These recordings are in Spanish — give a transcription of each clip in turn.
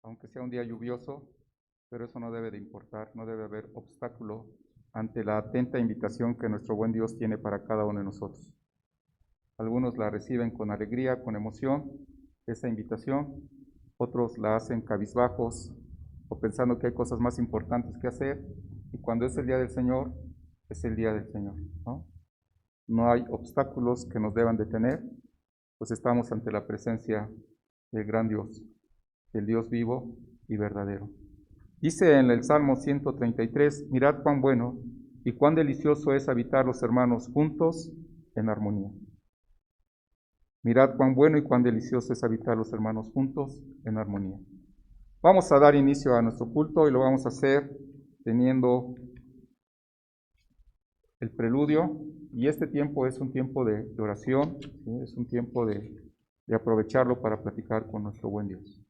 aunque sea un día lluvioso, pero eso no debe de importar, no debe haber obstáculo ante la atenta invitación que nuestro buen Dios tiene para cada uno de nosotros. Algunos la reciben con alegría, con emoción, esa invitación, otros la hacen cabizbajos o pensando que hay cosas más importantes que hacer, y cuando es el día del Señor, es el día del Señor, ¿no? No hay obstáculos que nos deban detener, pues estamos ante la presencia del gran Dios, del Dios vivo y verdadero. Dice en el Salmo 133, mirad cuán bueno y cuán delicioso es habitar los hermanos juntos en armonía. Mirad cuán bueno y cuán delicioso es habitar los hermanos juntos en armonía. Vamos a dar inicio a nuestro culto y lo vamos a hacer teniendo el preludio, y este tiempo es un tiempo de oración, ¿sí? Es un tiempo de aprovecharlo para platicar con nuestro buen Dios.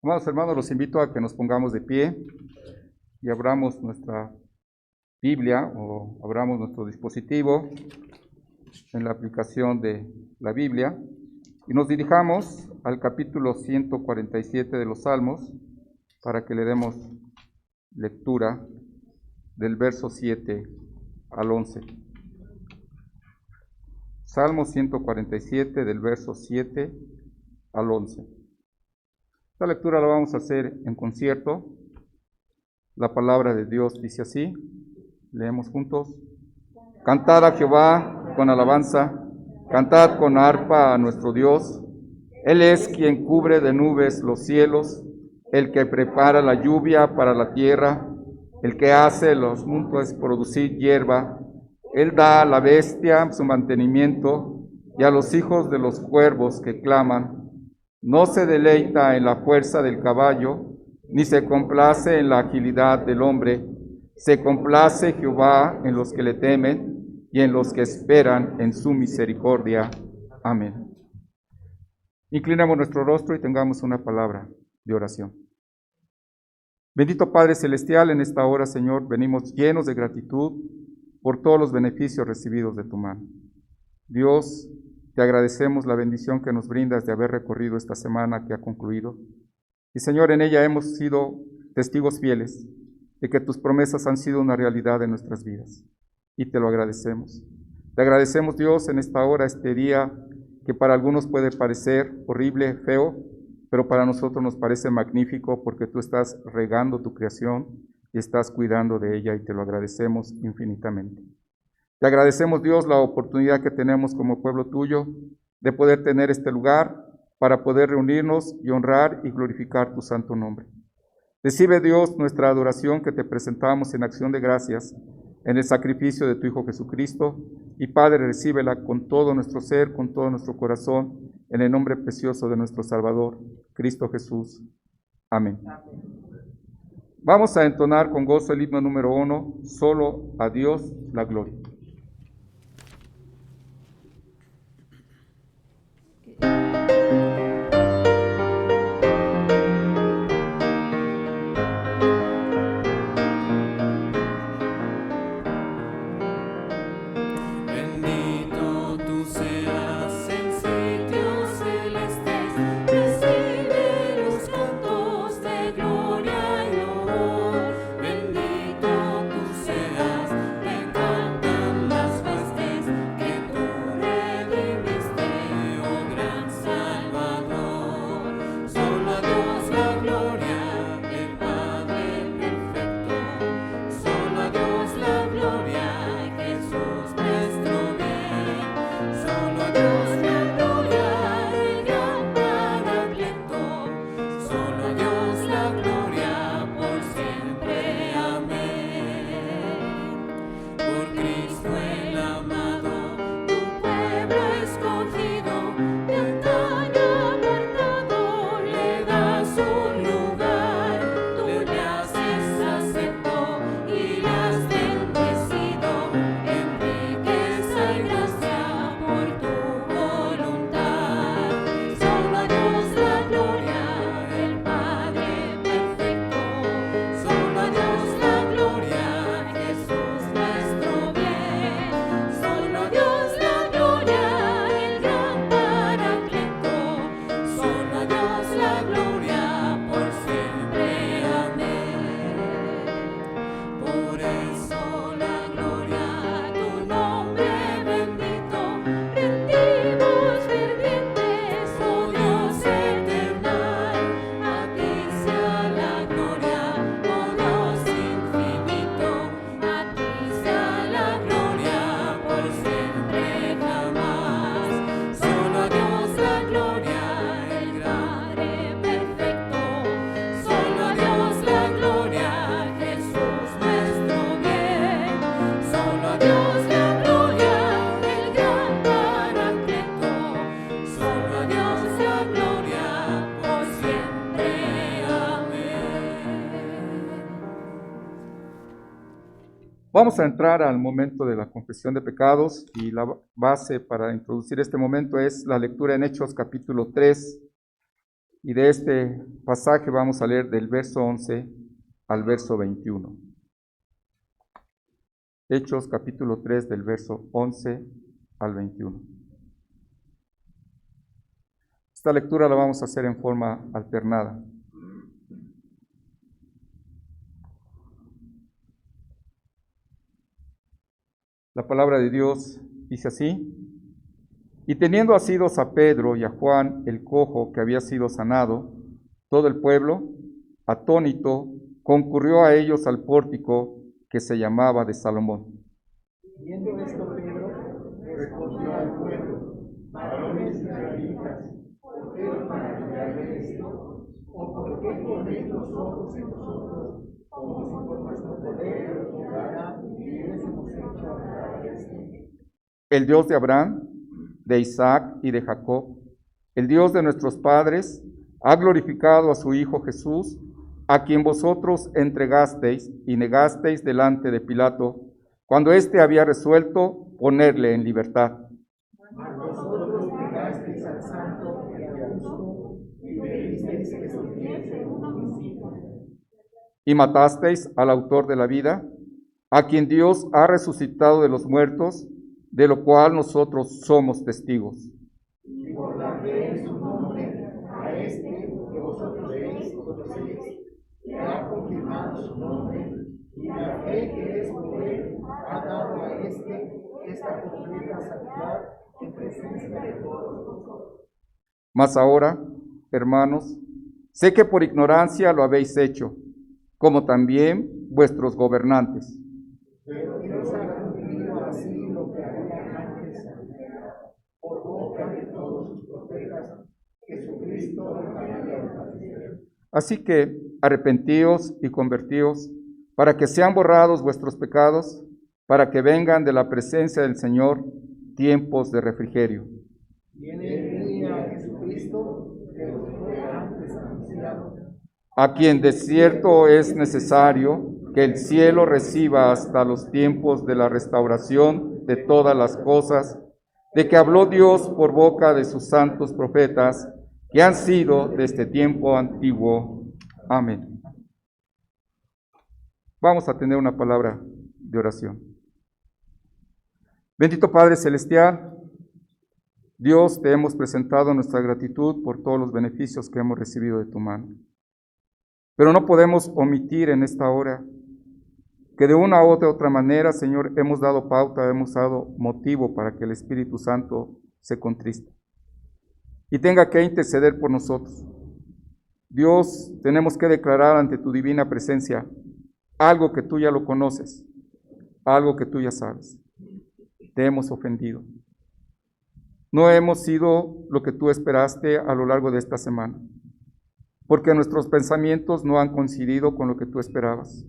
Amados hermanos, los invito a que nos pongamos de pie y abramos nuestra Biblia o abramos nuestro dispositivo en la aplicación de la Biblia y nos dirijamos al capítulo 147 de los Salmos para que le demos lectura del verso 7 al 11. Salmo 147 del verso 7 al 11. Esta lectura la vamos a hacer en concierto. La palabra de Dios dice así, leemos juntos. Cantad a Jehová con alabanza, cantad con arpa a nuestro Dios. Él es quien cubre de nubes los cielos, el que prepara la lluvia para la tierra, el que hace los montes producir hierba. Él da a la bestia su mantenimiento y a los hijos de los cuervos que claman. No se deleita en la fuerza del caballo, ni se complace en la agilidad del hombre. Se complace Jehová en los que le temen y en los que esperan en su misericordia. Amén. Inclinamos nuestro rostro y tengamos una palabra de oración. Bendito Padre Celestial, en esta hora, Señor, venimos llenos de gratitud por todos los beneficios recibidos de tu mano. Dios, te agradecemos la bendición que nos brindas de haber recorrido esta semana que ha concluido. Y Señor, en ella hemos sido testigos fieles de que tus promesas han sido una realidad en nuestras vidas. Y te lo agradecemos. Te agradecemos, Dios, en esta hora, este día, que para algunos puede parecer horrible, feo, pero para nosotros nos parece magnífico porque tú estás regando tu creación y estás cuidando de ella, y te lo agradecemos infinitamente. Te agradecemos, Dios, la oportunidad que tenemos como pueblo tuyo de poder tener este lugar para poder reunirnos y honrar y glorificar tu santo nombre. Recibe, Dios, nuestra adoración que te presentamos en acción de gracias en el sacrificio de tu Hijo Jesucristo. Y Padre, recíbela con todo nuestro ser, con todo nuestro corazón, en el nombre precioso de nuestro Salvador, Cristo Jesús. Amén. Vamos a entonar con gozo el himno número 1, solo a Dios la gloria. Vamos a entrar al momento de la confesión de pecados, y la base para introducir este momento es la lectura en Hechos capítulo 3, y de este pasaje vamos a leer del verso 11 al verso 21. Hechos capítulo 3 del verso 11 al 21. Esta lectura la vamos a hacer en forma alternada. La palabra de Dios dice así: y teniendo asidos a Pedro y a Juan el cojo que había sido sanado, todo el pueblo, atónito, concurrió a ellos al pórtico que se llamaba de Salomón. Viendo esto, Pedro respondió al pueblo: varones israelitas, ¿por qué os maravilláis de esto? ¿O por qué ponéis los ojos en nosotros, como si por nuestro poder o gana hubiésemos hecho hablar esto? El Dios de Abraham, de Isaac y de Jacob, el Dios de nuestros padres, ha glorificado a su Hijo Jesús, a quien vosotros entregasteis y negasteis delante de Pilato, cuando éste había resuelto ponerle en libertad. Mas vosotros negasteis al santo y al justo, y pedisteis que surgiese un homicida. Y matasteis al autor de la vida, a quien Dios ha resucitado de los muertos, de lo cual nosotros somos testigos. Y por la fe en su nombre, a este que vosotros veis y conocéis, le ha confiado a su nombre, y la fe que es por él ha dado a esta completa sanidad en presencia de todos nosotros. Mas ahora, hermanos, sé que por ignorancia lo habéis hecho, como también vuestros gobernantes. Pero Dios ha cumplido así lo que había antes anunciado, por boca de todos sus profetas, Jesucristo había de padecer. Así que arrepentíos y convertíos, para que sean borrados vuestros pecados, para que vengan de la presencia del Señor tiempos de refrigerio. Y en él venía a Jesucristo, que os fue antes anunciado, A quien de cierto es necesario que el cielo reciba hasta los tiempos de la restauración de todas las cosas, de que habló Dios por boca de sus santos profetas, que han sido desde tiempo antiguo. Amén. Vamos a tener una palabra de oración. Bendito Padre Celestial, Dios, te hemos presentado nuestra gratitud por todos los beneficios que hemos recibido de tu mano. Pero no podemos omitir en esta hora que de una u otra manera, Señor, hemos dado pauta, hemos dado motivo para que el Espíritu Santo se contriste y tenga que interceder por nosotros. Dios, tenemos que declarar ante tu divina presencia algo que tú ya lo conoces, algo que tú ya sabes. Te hemos ofendido. No hemos sido lo que tú esperaste a lo largo de esta semana, porque nuestros pensamientos no han coincidido con lo que tú esperabas,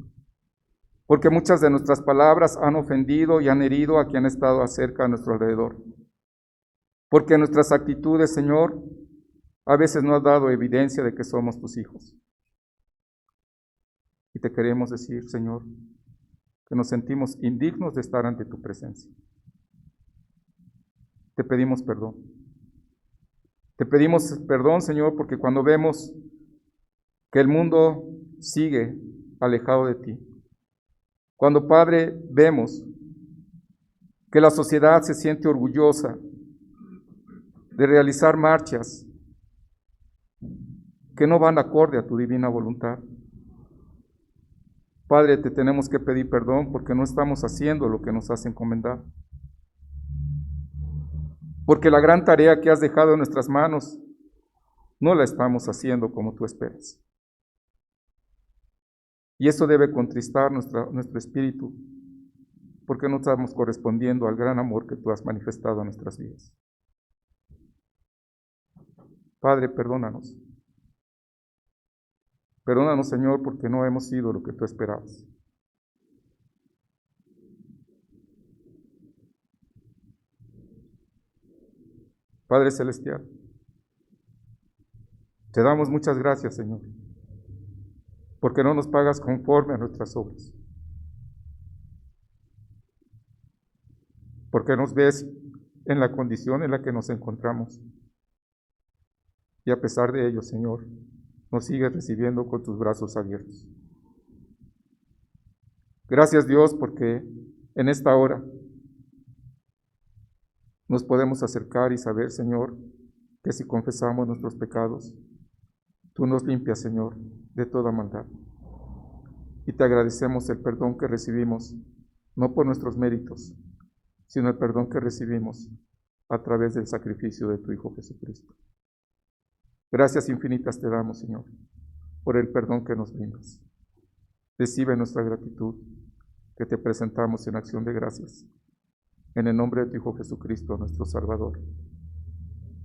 porque muchas de nuestras palabras han ofendido y han herido a quien ha estado acerca a nuestro alrededor, porque nuestras actitudes, Señor, a veces no has dado evidencia de que somos tus hijos. Y te queremos decir, Señor, que nos sentimos indignos de estar ante tu presencia. Te pedimos perdón. Te pedimos perdón, Señor, porque cuando vemos que el mundo sigue alejado de ti, cuando, Padre, vemos que la sociedad se siente orgullosa de realizar marchas que no van acorde a tu divina voluntad, Padre, te tenemos que pedir perdón porque no estamos haciendo lo que nos has encomendado. Porque la gran tarea que has dejado en nuestras manos no la estamos haciendo como tú esperas. Y eso debe contristar nuestro espíritu, porque no estamos correspondiendo al gran amor que tú has manifestado en nuestras vidas. Padre, perdónanos. Perdónanos, Señor, porque no hemos sido lo que tú esperabas. Padre Celestial, te damos muchas gracias, Señor, porque no nos pagas conforme a nuestras obras, porque nos ves en la condición en la que nos encontramos, y a pesar de ello, Señor, nos sigues recibiendo con tus brazos abiertos. Gracias, Dios, porque en esta hora nos podemos acercar y saber, Señor, que si confesamos nuestros pecados, tú nos limpias, Señor, de toda maldad. Y te agradecemos el perdón que recibimos, no por nuestros méritos, sino el perdón que recibimos a través del sacrificio de tu Hijo Jesucristo. Gracias infinitas te damos, Señor, por el perdón que nos brindas. Recibe nuestra gratitud que te presentamos en acción de gracias. En el nombre de tu Hijo Jesucristo, nuestro Salvador.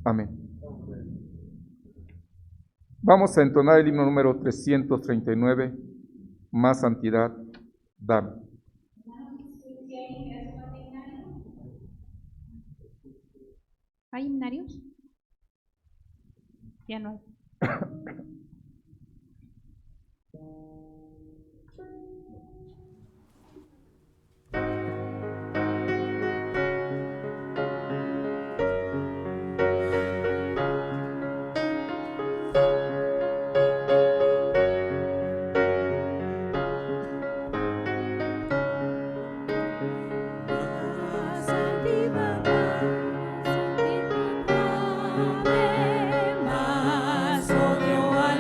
Amén. Vamos a entonar el himno número 339, Más santidad, dame. ¿Hay himnarios? Ya no hay. Más odio al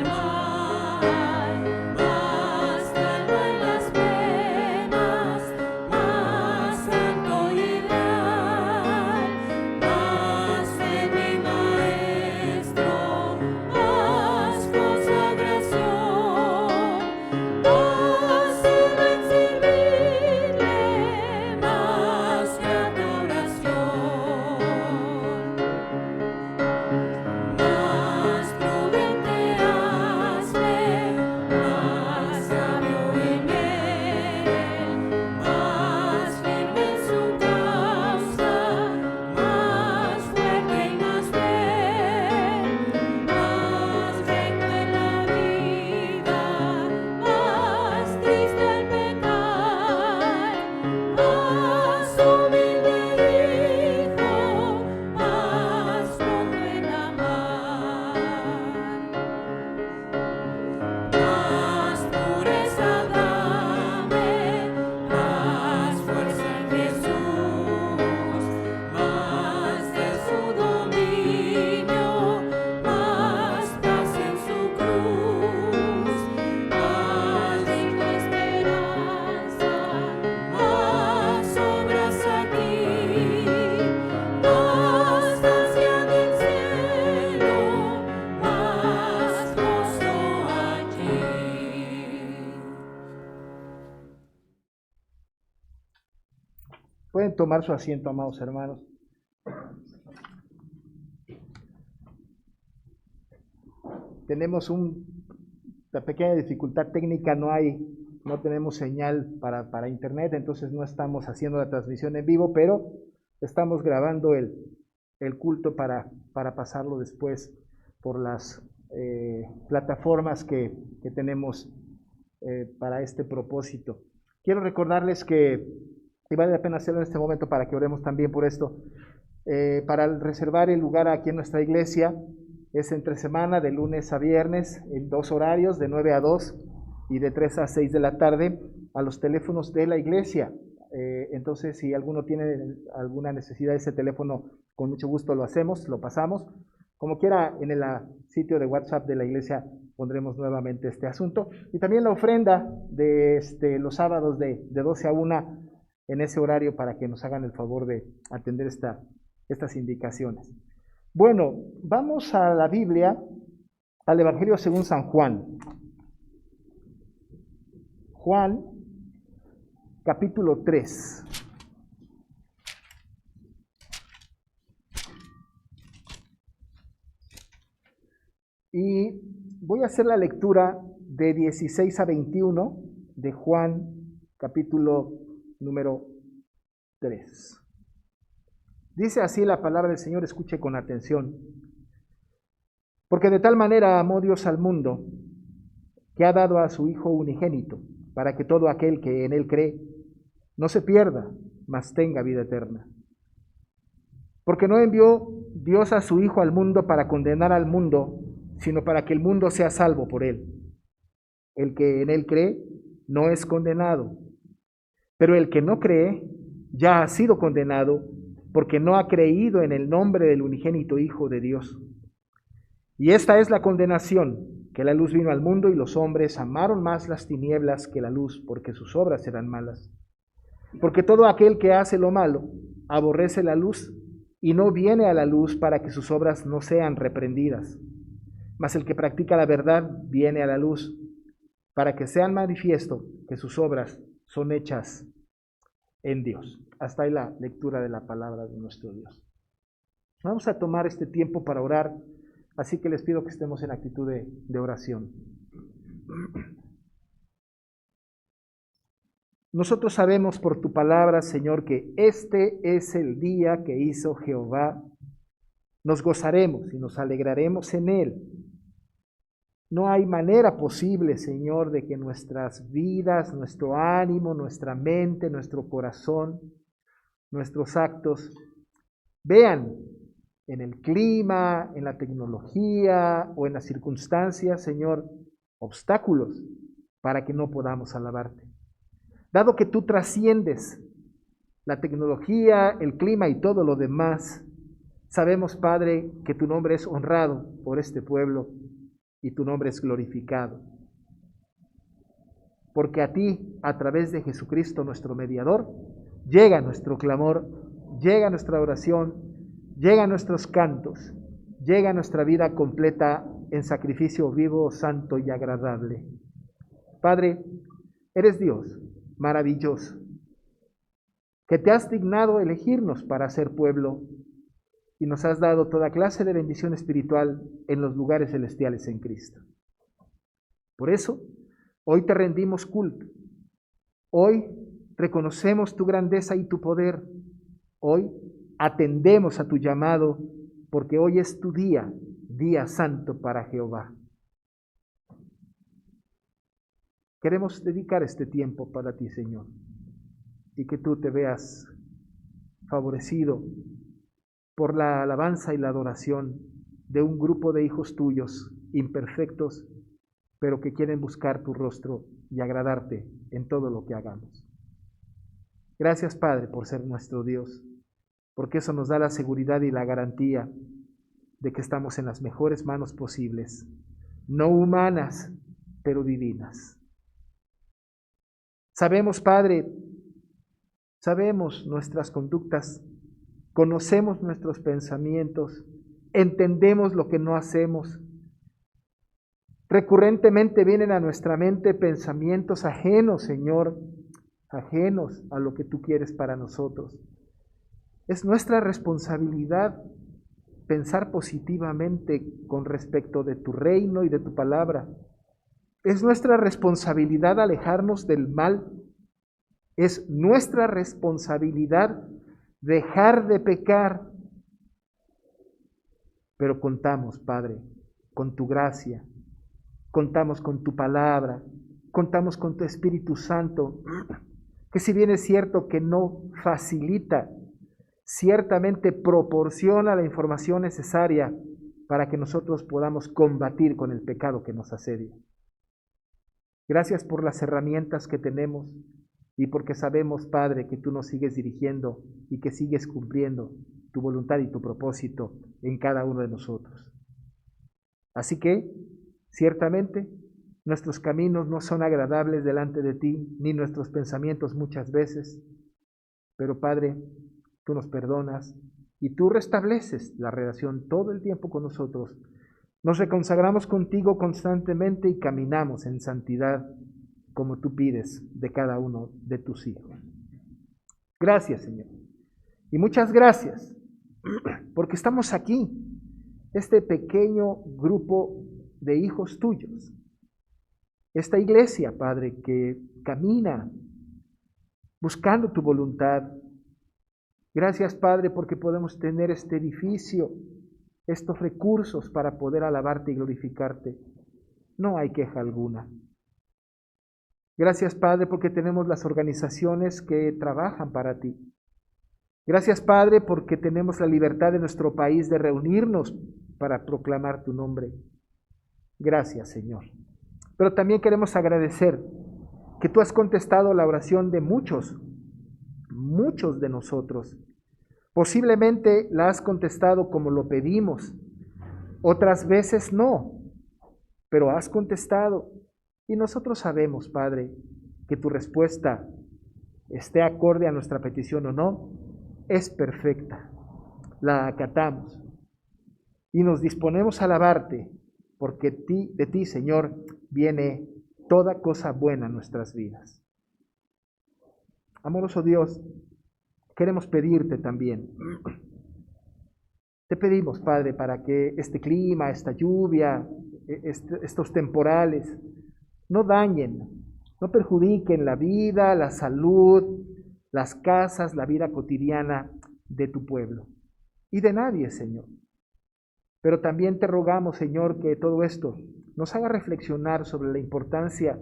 Pueden tomar su asiento, amados hermanos. Tenemos una pequeña dificultad técnica, no tenemos señal para internet, entonces no estamos haciendo la transmisión en vivo, pero estamos grabando el culto para pasarlo después por las plataformas que tenemos para este propósito. Quiero recordarles que, y vale la pena hacerlo en este momento para que oremos también por esto, para reservar el lugar aquí en nuestra iglesia, es entre semana, de lunes a viernes, en 2 horarios, de 9 a 2 y de 3 a 6 de la tarde, a los teléfonos de la iglesia. Entonces, si alguno tiene alguna necesidad de ese teléfono, con mucho gusto lo hacemos, lo pasamos. Como quiera, en el sitio de WhatsApp de la iglesia pondremos nuevamente este asunto. Y también la ofrenda de los sábados de 12 a 1 en ese horario, para que nos hagan el favor de atender estas indicaciones. Bueno, vamos a la Biblia, al Evangelio según San Juan. Juan, capítulo 3. Y voy a hacer la lectura de 16 a 21 de Juan, capítulo número 3. Dice así la palabra del Señor, escuche con atención. Porque de tal manera amó Dios al mundo, que ha dado a su Hijo unigénito, para que todo aquel que en Él cree no se pierda, mas tenga vida eterna. Porque no envió Dios a su Hijo al mundo para condenar al mundo, sino para que el mundo sea salvo por Él. El que en Él cree no es condenado, pero el que no cree ya ha sido condenado, porque no ha creído en el nombre del unigénito Hijo de Dios. Y esta es la condenación, que la luz vino al mundo y los hombres amaron más las tinieblas que la luz, porque sus obras eran malas. Porque todo aquel que hace lo malo aborrece la luz y no viene a la luz para que sus obras no sean reprendidas. Mas el que practica la verdad viene a la luz para que sean manifiesto que sus obras son hechas en Dios. Hasta ahí la lectura de la palabra de nuestro Dios. Vamos a tomar este tiempo para orar, así que les pido que estemos en actitud de oración. Nosotros sabemos por tu palabra, Señor, que este es el día que hizo Jehová. Nos gozaremos y nos alegraremos en él. No hay manera posible, Señor, de que nuestras vidas, nuestro ánimo, nuestra mente, nuestro corazón, nuestros actos vean en el clima, en la tecnología o en las circunstancias, Señor, obstáculos para que no podamos alabarte. Dado que tú trasciendes la tecnología, el clima y todo lo demás, sabemos, Padre, que tu nombre es honrado por este pueblo y tu nombre es glorificado. Porque a ti, a través de Jesucristo, nuestro mediador, llega nuestro clamor, llega nuestra oración, llegan nuestros cantos, llega nuestra vida completa en sacrificio vivo, santo y agradable. Padre, eres Dios maravilloso, que te has dignado elegirnos para ser pueblo y nos has dado toda clase de bendición espiritual en los lugares celestiales en Cristo. Por eso, hoy te rendimos culto. Hoy reconocemos tu grandeza y tu poder. Hoy atendemos a tu llamado, porque hoy es tu día, día santo para Jehová. Queremos dedicar este tiempo para ti, Señor, y que tú te veas favorecido por la alabanza y la adoración de un grupo de hijos tuyos, imperfectos, pero que quieren buscar tu rostro y agradarte en todo lo que hagamos. Gracias, Padre, por ser nuestro Dios, porque eso nos da la seguridad y la garantía de que estamos en las mejores manos posibles, no humanas, pero divinas. Sabemos, Padre, sabemos nuestras conductas, conocemos nuestros pensamientos, entendemos lo que no hacemos. Recurrentemente vienen a nuestra mente pensamientos ajenos, Señor, ajenos a lo que tú quieres para nosotros. Es nuestra responsabilidad pensar positivamente con respecto de tu reino y de tu palabra. Es nuestra responsabilidad alejarnos del mal. Es nuestra responsabilidad dejar de pecar. Pero contamos, Padre, con tu gracia, contamos con tu palabra, contamos con tu Espíritu Santo, que si bien es cierto que no facilita, ciertamente proporciona la información necesaria para que nosotros podamos combatir con el pecado que nos asedia. Gracias por las herramientas que tenemos y porque sabemos, Padre, que tú nos sigues dirigiendo y que sigues cumpliendo tu voluntad y tu propósito en cada uno de nosotros. Así que, ciertamente, nuestros caminos no son agradables delante de ti, ni nuestros pensamientos muchas veces, pero Padre, tú nos perdonas y tú restableces la relación todo el tiempo con nosotros. Nos reconsagramos contigo constantemente y caminamos en santidad como tú pides de cada uno de tus hijos. Gracias, Señor. Y muchas gracias porque estamos aquí, este pequeño grupo de hijos tuyos. Esta iglesia, Padre, que camina buscando tu voluntad. Gracias, Padre, porque podemos tener este edificio, estos recursos para poder alabarte y glorificarte. No hay queja alguna. Gracias, Padre, porque tenemos las organizaciones que trabajan para ti. Gracias, Padre, porque tenemos la libertad de nuestro país de reunirnos para proclamar tu nombre. Gracias, Señor. Pero también queremos agradecer que tú has contestado la oración de muchos de nosotros. Posiblemente la has contestado como lo pedimos, otras veces no, pero has contestado. Y nosotros sabemos, Padre, que tu respuesta, esté acorde a nuestra petición o no, es perfecta. La acatamos y nos disponemos a alabarte, porque de ti, Señor, viene toda cosa buena en nuestras vidas. Amoroso Dios, queremos pedirte también. Te pedimos, Padre, para que este clima, esta lluvia, estos temporales, no dañen, no perjudiquen la vida, la salud, las casas, la vida cotidiana de tu pueblo y de nadie, Señor. Pero también te rogamos, Señor, que todo esto nos haga reflexionar sobre la importancia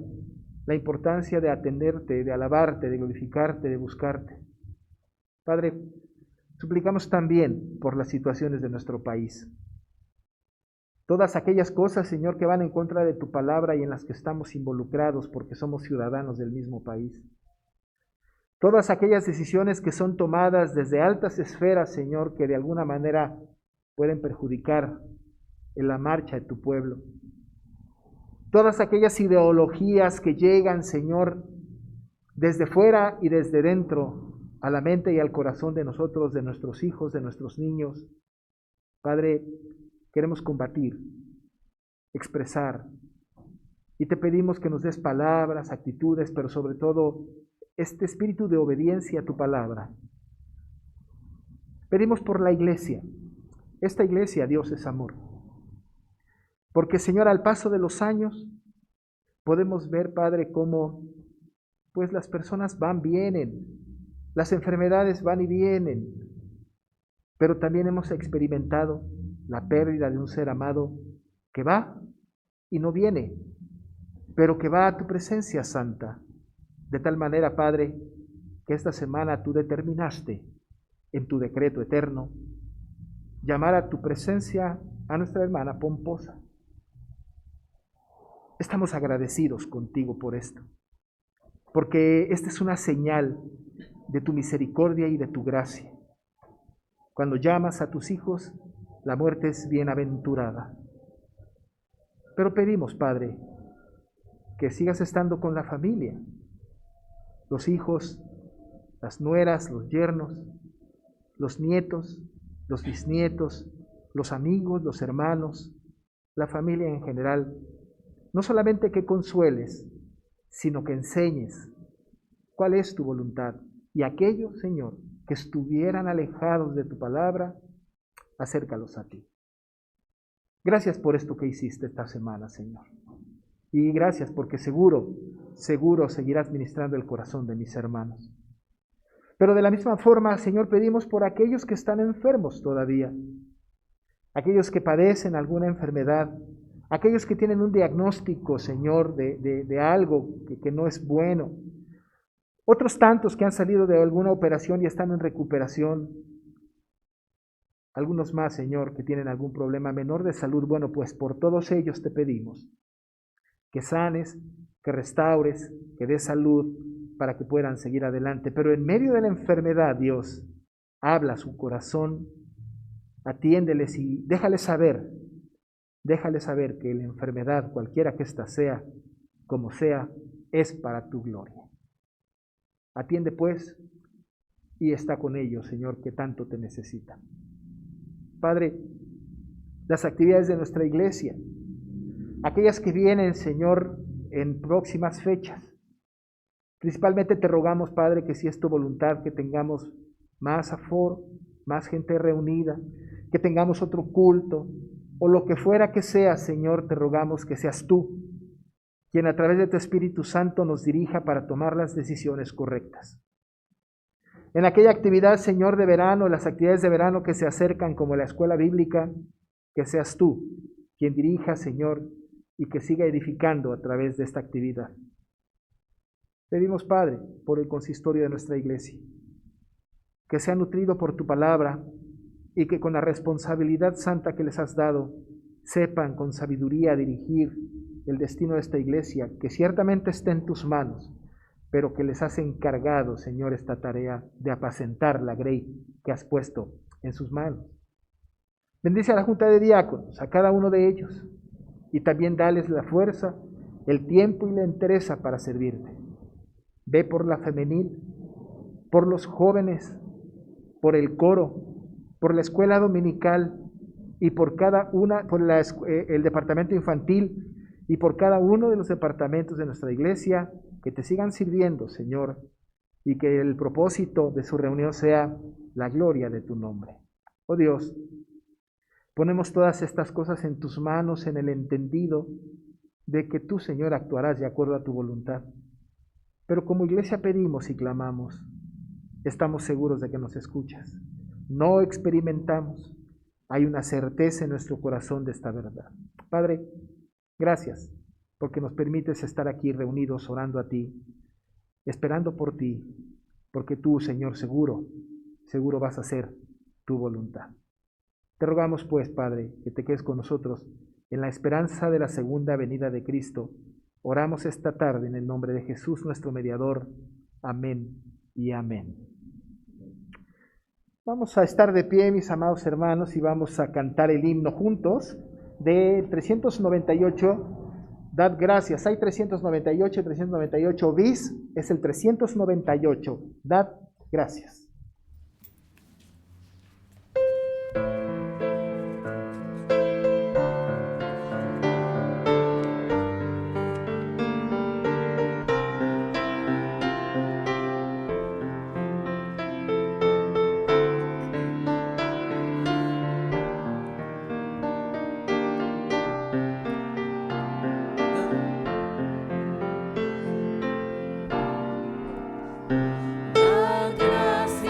de atenderte, de alabarte, de glorificarte, de buscarte. Padre, suplicamos también por las situaciones de nuestro país. Todas aquellas cosas, Señor, que van en contra de tu palabra y en las que estamos involucrados porque somos ciudadanos del mismo país. Todas aquellas decisiones que son tomadas desde altas esferas, Señor, que de alguna manera pueden perjudicar en la marcha de tu pueblo. Todas aquellas ideologías que llegan, Señor, desde fuera y desde dentro, a la mente y al corazón de nosotros, de nuestros hijos, de nuestros niños. Padre, queremos combatir, expresar, y te pedimos que nos des palabras, actitudes, pero sobre todo este espíritu de obediencia a tu palabra. Pedimos por la iglesia. Esta iglesia, Dios, es amor. Porque, Señor, al paso de los años, podemos ver, Padre, cómo pues las personas van, vienen, las enfermedades van y vienen, pero también hemos experimentado la pérdida de un ser amado que va y no viene, pero que va a tu presencia santa. De tal manera, Padre, que esta semana tú determinaste en tu decreto eterno llamar a tu presencia a nuestra hermana Pomposa. Estamos agradecidos contigo por esto, porque esta es una señal de tu misericordia y de tu gracia. Cuando llamas a tus hijos, la muerte es bienaventurada. Pero pedimos, Padre, que sigas estando con la familia, los hijos, las nueras, los yernos, los nietos, los bisnietos, los amigos, los hermanos, la familia en general. No solamente que consueles, sino que enseñes, cuál es tu voluntad. Y aquellos, Señor, que estuvieran alejados de tu palabra, acércalos a ti. Gracias por esto que hiciste esta semana, Señor. Y gracias porque seguro seguirás ministrando el corazón de mis hermanos. Pero de la misma forma, Señor, pedimos por aquellos que están enfermos todavía, aquellos que padecen alguna enfermedad, aquellos que tienen un diagnóstico, Señor, de algo que no es bueno, otros tantos que han salido de alguna operación y están en recuperación, algunos más, Señor, que tienen algún problema menor de salud. Bueno, pues por todos ellos te pedimos que sanes, que restaures, que des salud para que puedan seguir adelante. Pero en medio de la enfermedad, Dios, habla a su corazón, atiéndeles y déjales saber que la enfermedad, cualquiera que ésta sea, como sea, es para tu gloria. Atiende pues y está con ellos, Señor, que tanto te necesitan. Padre, las actividades de nuestra iglesia, aquellas que vienen, Señor, en próximas fechas, principalmente te rogamos, Padre, que si es tu voluntad, que tengamos más aforo, más gente reunida, que tengamos otro culto, o lo que fuera que sea, Señor, te rogamos que seas tú quien a través de tu Espíritu Santo nos dirija para tomar las decisiones correctas. En aquella actividad, Señor, de verano, las actividades de verano que se acercan como la escuela bíblica, que seas tú quien dirija, Señor, y que siga edificando a través de esta actividad. Pedimos, Padre, por el consistorio de nuestra iglesia, que sea nutrido por tu palabra y que con la responsabilidad santa que les has dado, sepan con sabiduría dirigir el destino de esta iglesia, que ciertamente está en tus manos, pero que les has encargado, Señor, esta tarea de apacentar la grey que has puesto en sus manos. Bendice a la junta de diáconos, a cada uno de ellos, y también dales la fuerza, el tiempo y la entereza para servirte. Ve por la femenil, por los jóvenes, por el coro, por la escuela dominical y por cada una, por el departamento infantil y por cada uno de los departamentos de nuestra iglesia, que te sigan sirviendo, Señor, y que el propósito de su reunión sea la gloria de tu nombre. Oh Dios, ponemos todas estas cosas en tus manos en el entendido de que tú, Señor, actuarás de acuerdo a tu voluntad. Pero como iglesia pedimos y clamamos, estamos seguros de que nos escuchas. No experimentamos, hay una certeza en nuestro corazón de esta verdad. Padre, gracias porque nos permites estar aquí reunidos orando a ti, esperando por ti, porque tú, Señor, seguro vas a hacer tu voluntad. Te rogamos pues, Padre, que te quedes con nosotros en la esperanza de la segunda venida de Cristo. Oramos esta tarde en el nombre de Jesús, nuestro mediador. Amén y amén. Vamos a estar de pie, mis amados hermanos, y vamos a cantar el himno juntos de 398. Dad gracias. Hay 398, 398 bis, es el 398. Dad gracias. Gracias.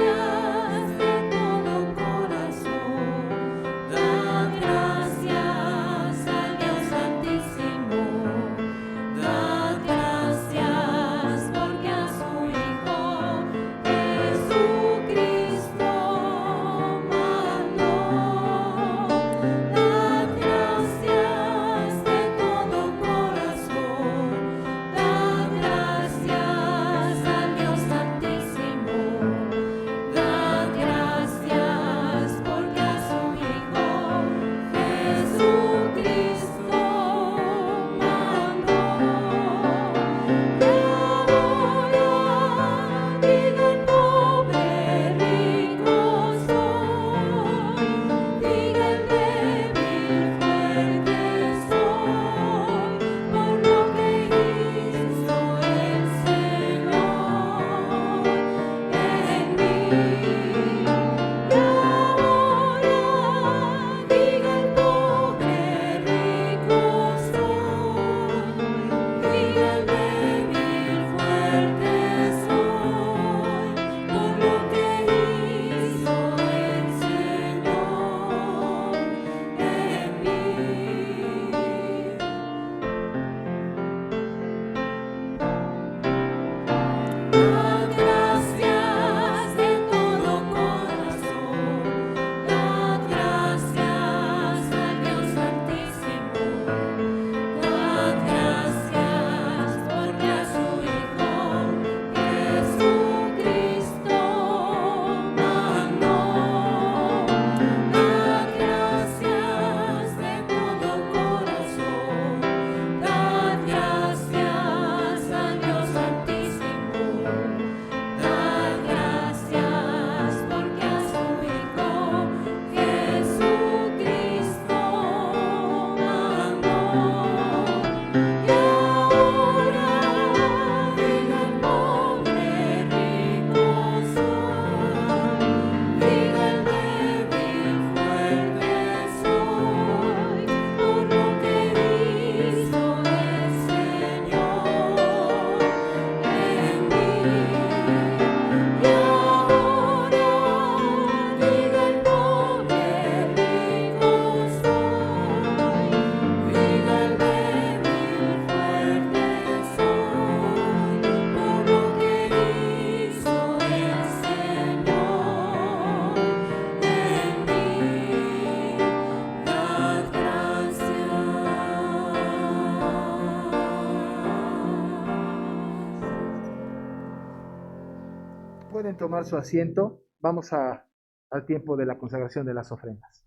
pueden tomar su asiento, vamos al tiempo de la consagración de las ofrendas.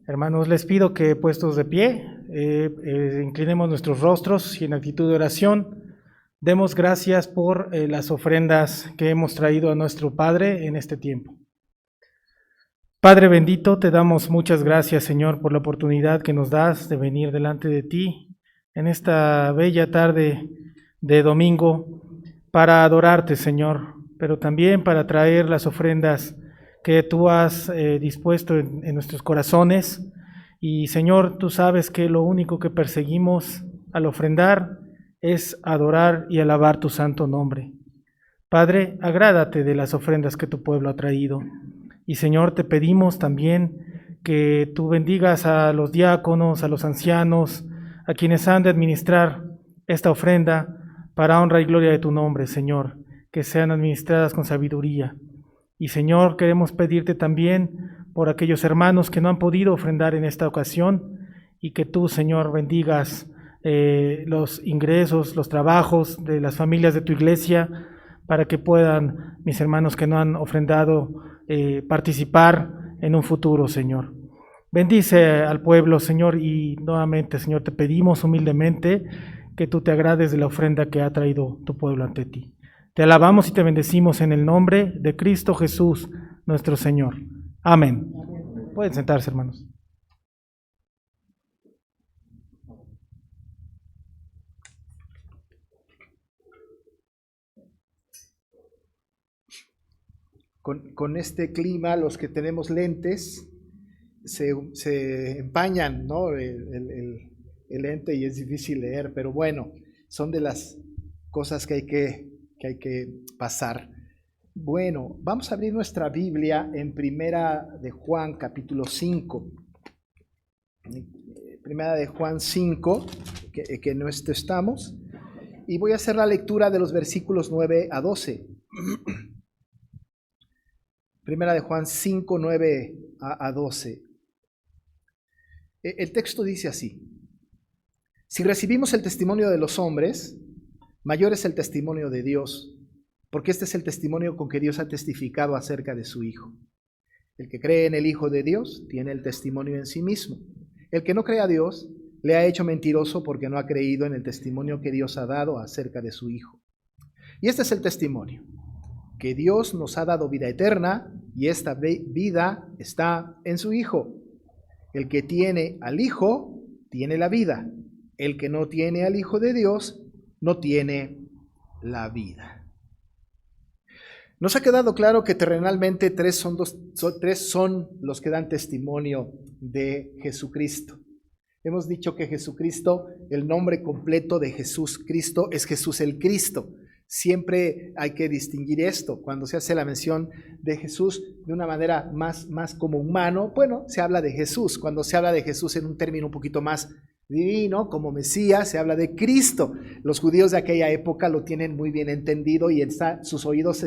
Hermanos, les pido que puestos de pie, inclinemos nuestros rostros y en actitud de oración, demos gracias por las ofrendas que hemos traído a nuestro Padre en este tiempo. Padre bendito, te damos muchas gracias, Señor, por la oportunidad que nos das de venir delante de ti en esta bella tarde de domingo para adorarte, Señor, pero también para traer las ofrendas que tú has dispuesto en nuestros corazones. Y Señor, tú sabes que lo único que perseguimos al ofrendar es adorar y alabar tu santo nombre. Padre, agrádate de las ofrendas que tu pueblo ha traído. Y Señor, te pedimos también que tú bendigas a los diáconos, a los ancianos, a quienes han de administrar esta ofrenda para honra y gloria de tu nombre, Señor, que sean administradas con sabiduría. Y Señor, queremos pedirte también por aquellos hermanos que no han podido ofrendar en esta ocasión y que tú, Señor, bendigas los ingresos, los trabajos de las familias de tu iglesia para que puedan, mis hermanos que no han ofrendado, participar en un futuro, Señor. Bendice al pueblo, Señor, y nuevamente, Señor, te pedimos humildemente que tú te agrades de la ofrenda que ha traído tu pueblo ante ti. Te alabamos y te bendecimos en el nombre de Cristo Jesús, nuestro Señor. Amén. Pueden sentarse, hermanos. Con este clima, los que tenemos lentes se empañan, ¿no? El lente y es difícil leer, pero bueno, son de las cosas que hay que pasar. Bueno, vamos a abrir nuestra Biblia en Primera de Juan, capítulo 5. Primera de Juan 5, que en esto estamos. Y voy a hacer la lectura de los versículos 9 a 12. Primera de Juan 5, 9 a 12. El texto dice así: si recibimos el testimonio de los hombres, mayor es el testimonio de Dios, porque este es el testimonio con que Dios ha testificado acerca de su Hijo. El que cree en el Hijo de Dios tiene el testimonio en sí mismo. El que no cree a Dios le ha hecho mentiroso porque no ha creído en el testimonio que Dios ha dado acerca de su Hijo. Y este es el testimonio, que Dios nos ha dado vida eterna y esta vida está en su Hijo. El que tiene al Hijo tiene la vida. El que no tiene al Hijo de Dios no tiene la vida. Nos ha quedado claro que terrenalmente tres son los que dan testimonio de Jesucristo. Hemos dicho que Jesucristo, el nombre completo de Jesús Cristo es Jesús el Cristo. Siempre hay que distinguir esto. Cuando se hace la mención de Jesús de una manera más como humano, bueno, se habla de Jesús. Cuando se habla de Jesús en un término un poquito más divino, como Mesías, se habla de Cristo. Los judíos de aquella época lo tienen muy bien entendido y sus oídos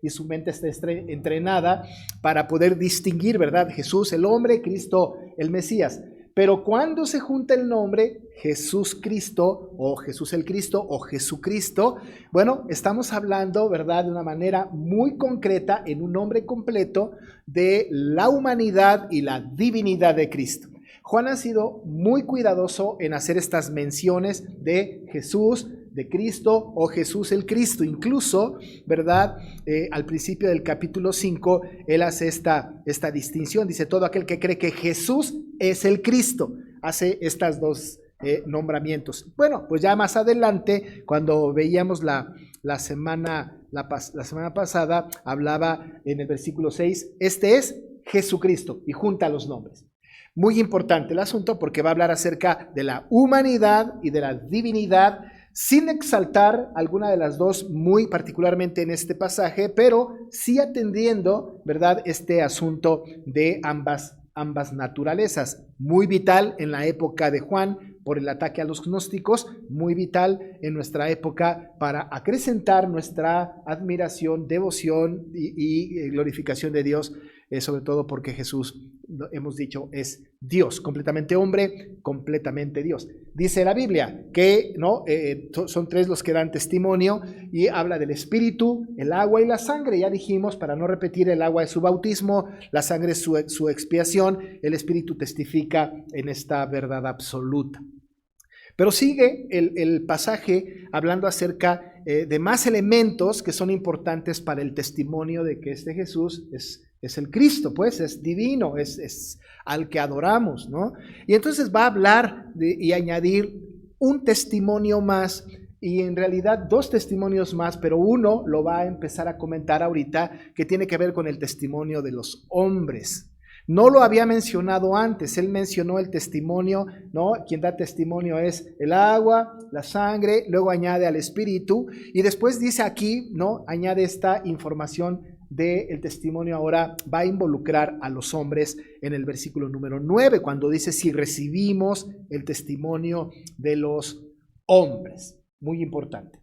y su mente está entrenada para poder distinguir, ¿verdad? Jesús el hombre, Cristo el Mesías. Pero cuando se junta el nombre Jesús Cristo o Jesús el Cristo o Jesucristo, bueno, estamos hablando, ¿verdad?, de una manera muy concreta, en un nombre completo, de la humanidad y la divinidad de Cristo. Juan ha sido muy cuidadoso en hacer estas menciones de Jesús, de Cristo o Jesús el Cristo. Incluso, ¿verdad?, al principio del capítulo 5, él hace esta distinción. Dice, todo aquel que cree que Jesús es el Cristo. Hace estas dos nombramientos. Bueno, pues ya más adelante, cuando veíamos la semana pasada, hablaba en el versículo 6, este es Jesucristo, y junta los nombres. Muy importante el asunto porque va a hablar acerca de la humanidad y de la divinidad, sin exaltar alguna de las dos muy particularmente en este pasaje, pero sí atendiendo, ¿verdad?, este asunto de ambas naturalezas. Muy vital en la época de Juan por el ataque a los gnósticos, muy vital en nuestra época para acrecentar nuestra admiración, devoción y glorificación de Dios sobre todo porque Jesús, hemos dicho, es Dios, completamente hombre, completamente Dios. Dice la Biblia que ¿no? Son tres los que dan testimonio y habla del espíritu, el agua y la sangre. Ya dijimos, para no repetir, el agua es su bautismo, la sangre es su expiación, el espíritu testifica en esta verdad absoluta. Pero sigue el pasaje hablando acerca de más elementos que son importantes para el testimonio de que este Jesús es el Cristo, pues es divino, es al que adoramos, ¿no? Y entonces va a hablar y añadir un testimonio más, y en realidad dos testimonios más, pero uno lo va a empezar a comentar ahorita, que tiene que ver con el testimonio de los hombres. No lo había mencionado antes, él mencionó el testimonio, ¿no? Quien da testimonio es el agua, la sangre, luego añade al espíritu, y después dice aquí, ¿no? Añade esta información del testimonio, ahora va a involucrar a los hombres en el versículo número 9, cuando dice si recibimos el testimonio de los hombres. Muy importante.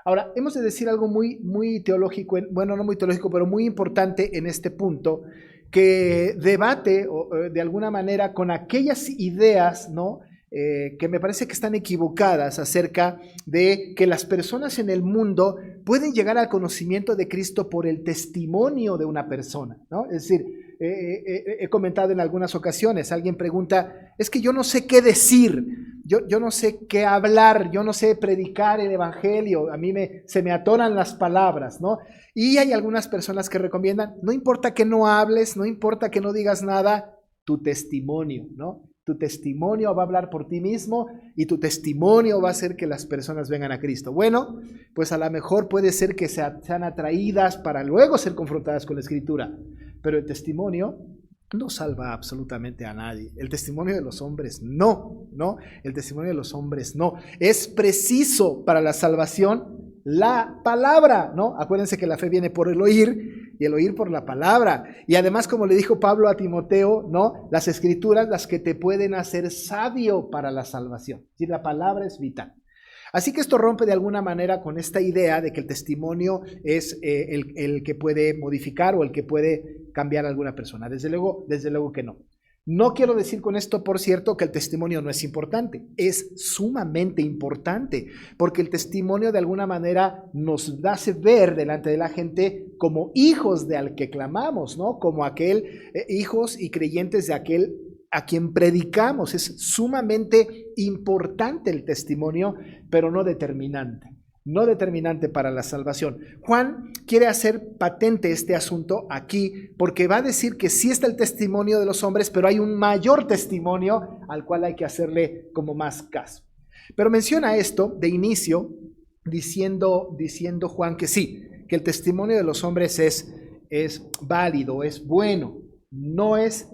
Ahora, hemos de decir algo muy teológico, bueno, no muy teológico, pero muy importante en este punto, que debate de alguna manera con aquellas ideas, ¿no? Que me parece que están equivocadas acerca de que las personas en el mundo pueden llegar al conocimiento de Cristo por el testimonio de una persona, ¿no? Es decir, he comentado en algunas ocasiones, alguien pregunta, es que yo no sé qué decir, yo no sé qué hablar, yo no sé predicar el evangelio, a mí se me atoran las palabras, ¿no? Y hay algunas personas que recomiendan, no importa que no hables, no importa que no digas nada, tu testimonio, ¿no? Tu testimonio va a hablar por ti mismo y tu testimonio va a hacer que las personas vengan a Cristo. Bueno, pues a lo mejor puede ser que sean atraídas para luego ser confrontadas con la Escritura, pero el testimonio no salva absolutamente a nadie. El testimonio de los hombres no. El testimonio de los hombres no. Es preciso para la salvación la palabra, ¿no? Acuérdense que la fe viene por el oír y el oír por la palabra. Y además, como le dijo Pablo a Timoteo, ¿no? Las escrituras, las que te pueden hacer sabio para la salvación. Y la palabra es vital. Así que esto rompe de alguna manera con esta idea de que el testimonio es el que puede modificar o el que puede cambiar a alguna persona. Desde luego que no. No quiero decir con esto, por cierto, que el testimonio no es importante. Es sumamente importante, porque el testimonio de alguna manera nos hace ver delante de la gente como hijos de al que clamamos, ¿no? Como hijos y creyentes de aquel a quien predicamos. Es sumamente importante el testimonio, pero no determinante. No determinante para la salvación. Juan quiere hacer patente este asunto aquí porque va a decir que sí está el testimonio de los hombres, pero hay un mayor testimonio al cual hay que hacerle como más caso. Pero menciona esto de inicio diciendo Juan que sí, que el testimonio de los hombres es válido, es bueno, no es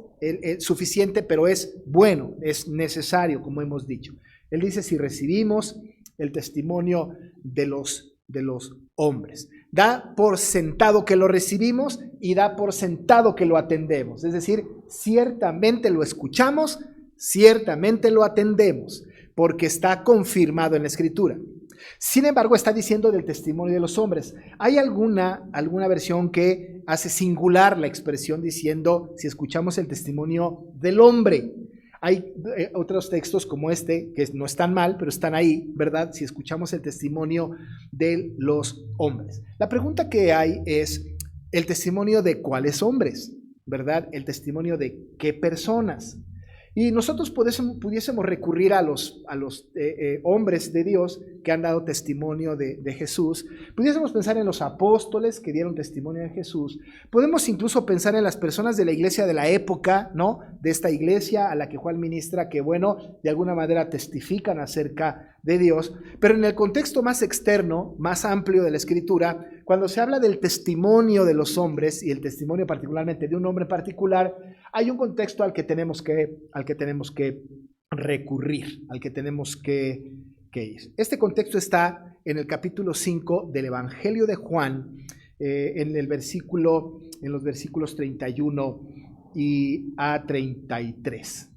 suficiente, pero es bueno, es necesario, como hemos dicho. Él dice si recibimos el testimonio de los hombres. Da por sentado que lo recibimos y da por sentado que lo atendemos. Es decir, ciertamente lo escuchamos, ciertamente lo atendemos, porque está confirmado en la Escritura. Sin embargo, está diciendo del testimonio de los hombres. Hay alguna versión que hace singular la expresión diciendo si escuchamos el testimonio del hombre. Hay otros textos como este, que no están mal, pero están ahí, ¿verdad? Si escuchamos el testimonio de los hombres. La pregunta que hay es, ¿el testimonio de cuáles hombres? ¿Verdad? ¿El testimonio de qué personas? Y nosotros pudiésemos recurrir a los hombres de Dios que han dado testimonio de Jesús. Pudiésemos pensar en los apóstoles que dieron testimonio de Jesús. Podemos incluso pensar en las personas de la iglesia de la época, ¿no? De esta iglesia a la que Juan ministra, que bueno, de alguna manera testifican acerca de Dios. Pero en el contexto más externo, más amplio de la Escritura, cuando se habla del testimonio de los hombres y el testimonio particularmente de un hombre particular, hay un contexto al que tenemos que recurrir, al que tenemos que ir. Este contexto está en el capítulo 5 del Evangelio de Juan, en los versículos 31 y a 33.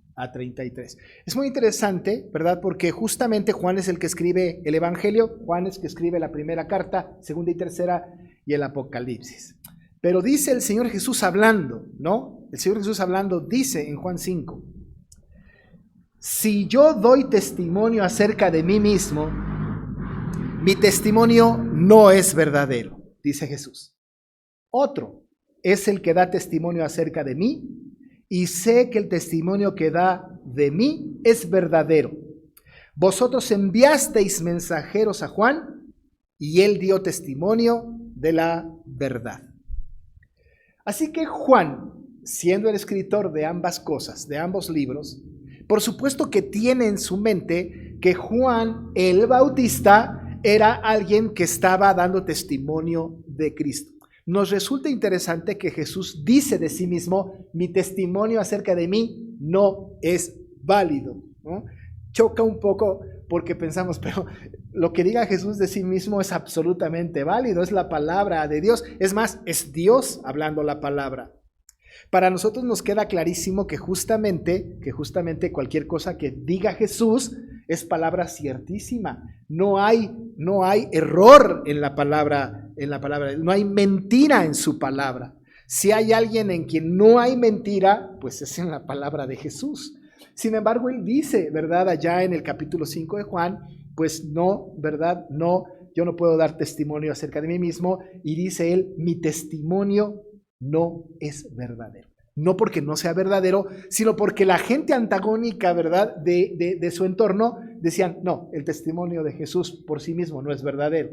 Es muy interesante, ¿verdad? Porque justamente Juan es el que escribe el Evangelio, Juan es el que escribe la primera carta, segunda y tercera, y el Apocalipsis. Pero dice el Señor Jesús hablando, ¿no? El Señor Jesús hablando dice en Juan 5, si yo doy testimonio acerca de mí mismo, mi testimonio no es verdadero, dice Jesús. Otro es el que da testimonio acerca de mí, y sé que el testimonio que da de mí es verdadero. Vosotros enviasteis mensajeros a Juan, y él dio testimonio de la verdad. Así que Juan, siendo el escritor de ambas cosas, de ambos libros, por supuesto que tiene en su mente que Juan el Bautista era alguien que estaba dando testimonio de Cristo. Nos resulta interesante que Jesús dice de sí mismo, mi testimonio acerca de mí no es válido, ¿no? Choca un poco porque pensamos, pero lo que diga Jesús de sí mismo es absolutamente válido, es la palabra de Dios. Es más, es Dios hablando la palabra. Para nosotros nos queda clarísimo que justamente cualquier cosa que diga Jesús es palabra ciertísima. No hay error en la palabra, no hay mentira en su palabra. Si hay alguien en quien no hay mentira, pues es en la palabra de Jesús. Sin embargo, él dice, ¿verdad? Allá en el capítulo 5 de Juan, pues no, ¿verdad? No, yo no puedo dar testimonio acerca de mí mismo. Y dice él, mi testimonio no es verdadero. No porque no sea verdadero, sino porque la gente antagónica, ¿verdad? De su entorno decían, no, el testimonio de Jesús por sí mismo no es verdadero.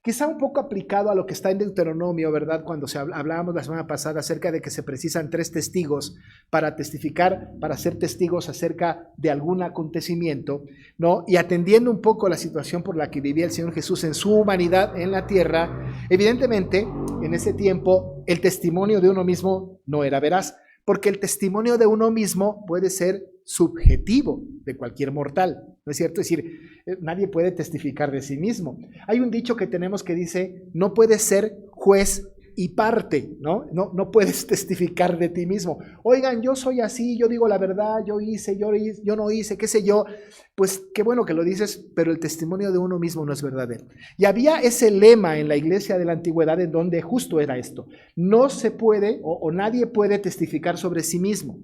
Quizá un poco aplicado a lo que está en Deuteronomio, ¿verdad? Cuando hablábamos la semana pasada acerca de que se precisan 3 testigos para testificar, para ser testigos acerca de algún acontecimiento, ¿no? Y atendiendo un poco la situación por la que vivía el Señor Jesús en su humanidad en la tierra, evidentemente, en ese tiempo, el testimonio de uno mismo no era veraz, porque el testimonio de uno mismo puede ser subjetivo de cualquier mortal, ¿no es cierto? Es decir, nadie puede testificar de sí mismo. Hay un dicho que tenemos que dice, no puedes ser juez y parte, ¿no? No puedes testificar de ti mismo. Oigan, yo soy así, yo digo la verdad, yo hice, yo no hice, qué sé yo. Pues qué bueno que lo dices, pero el testimonio de uno mismo no es verdadero. Y había ese lema en la iglesia de la antigüedad en donde justo era esto. No se puede o nadie puede testificar sobre sí mismo.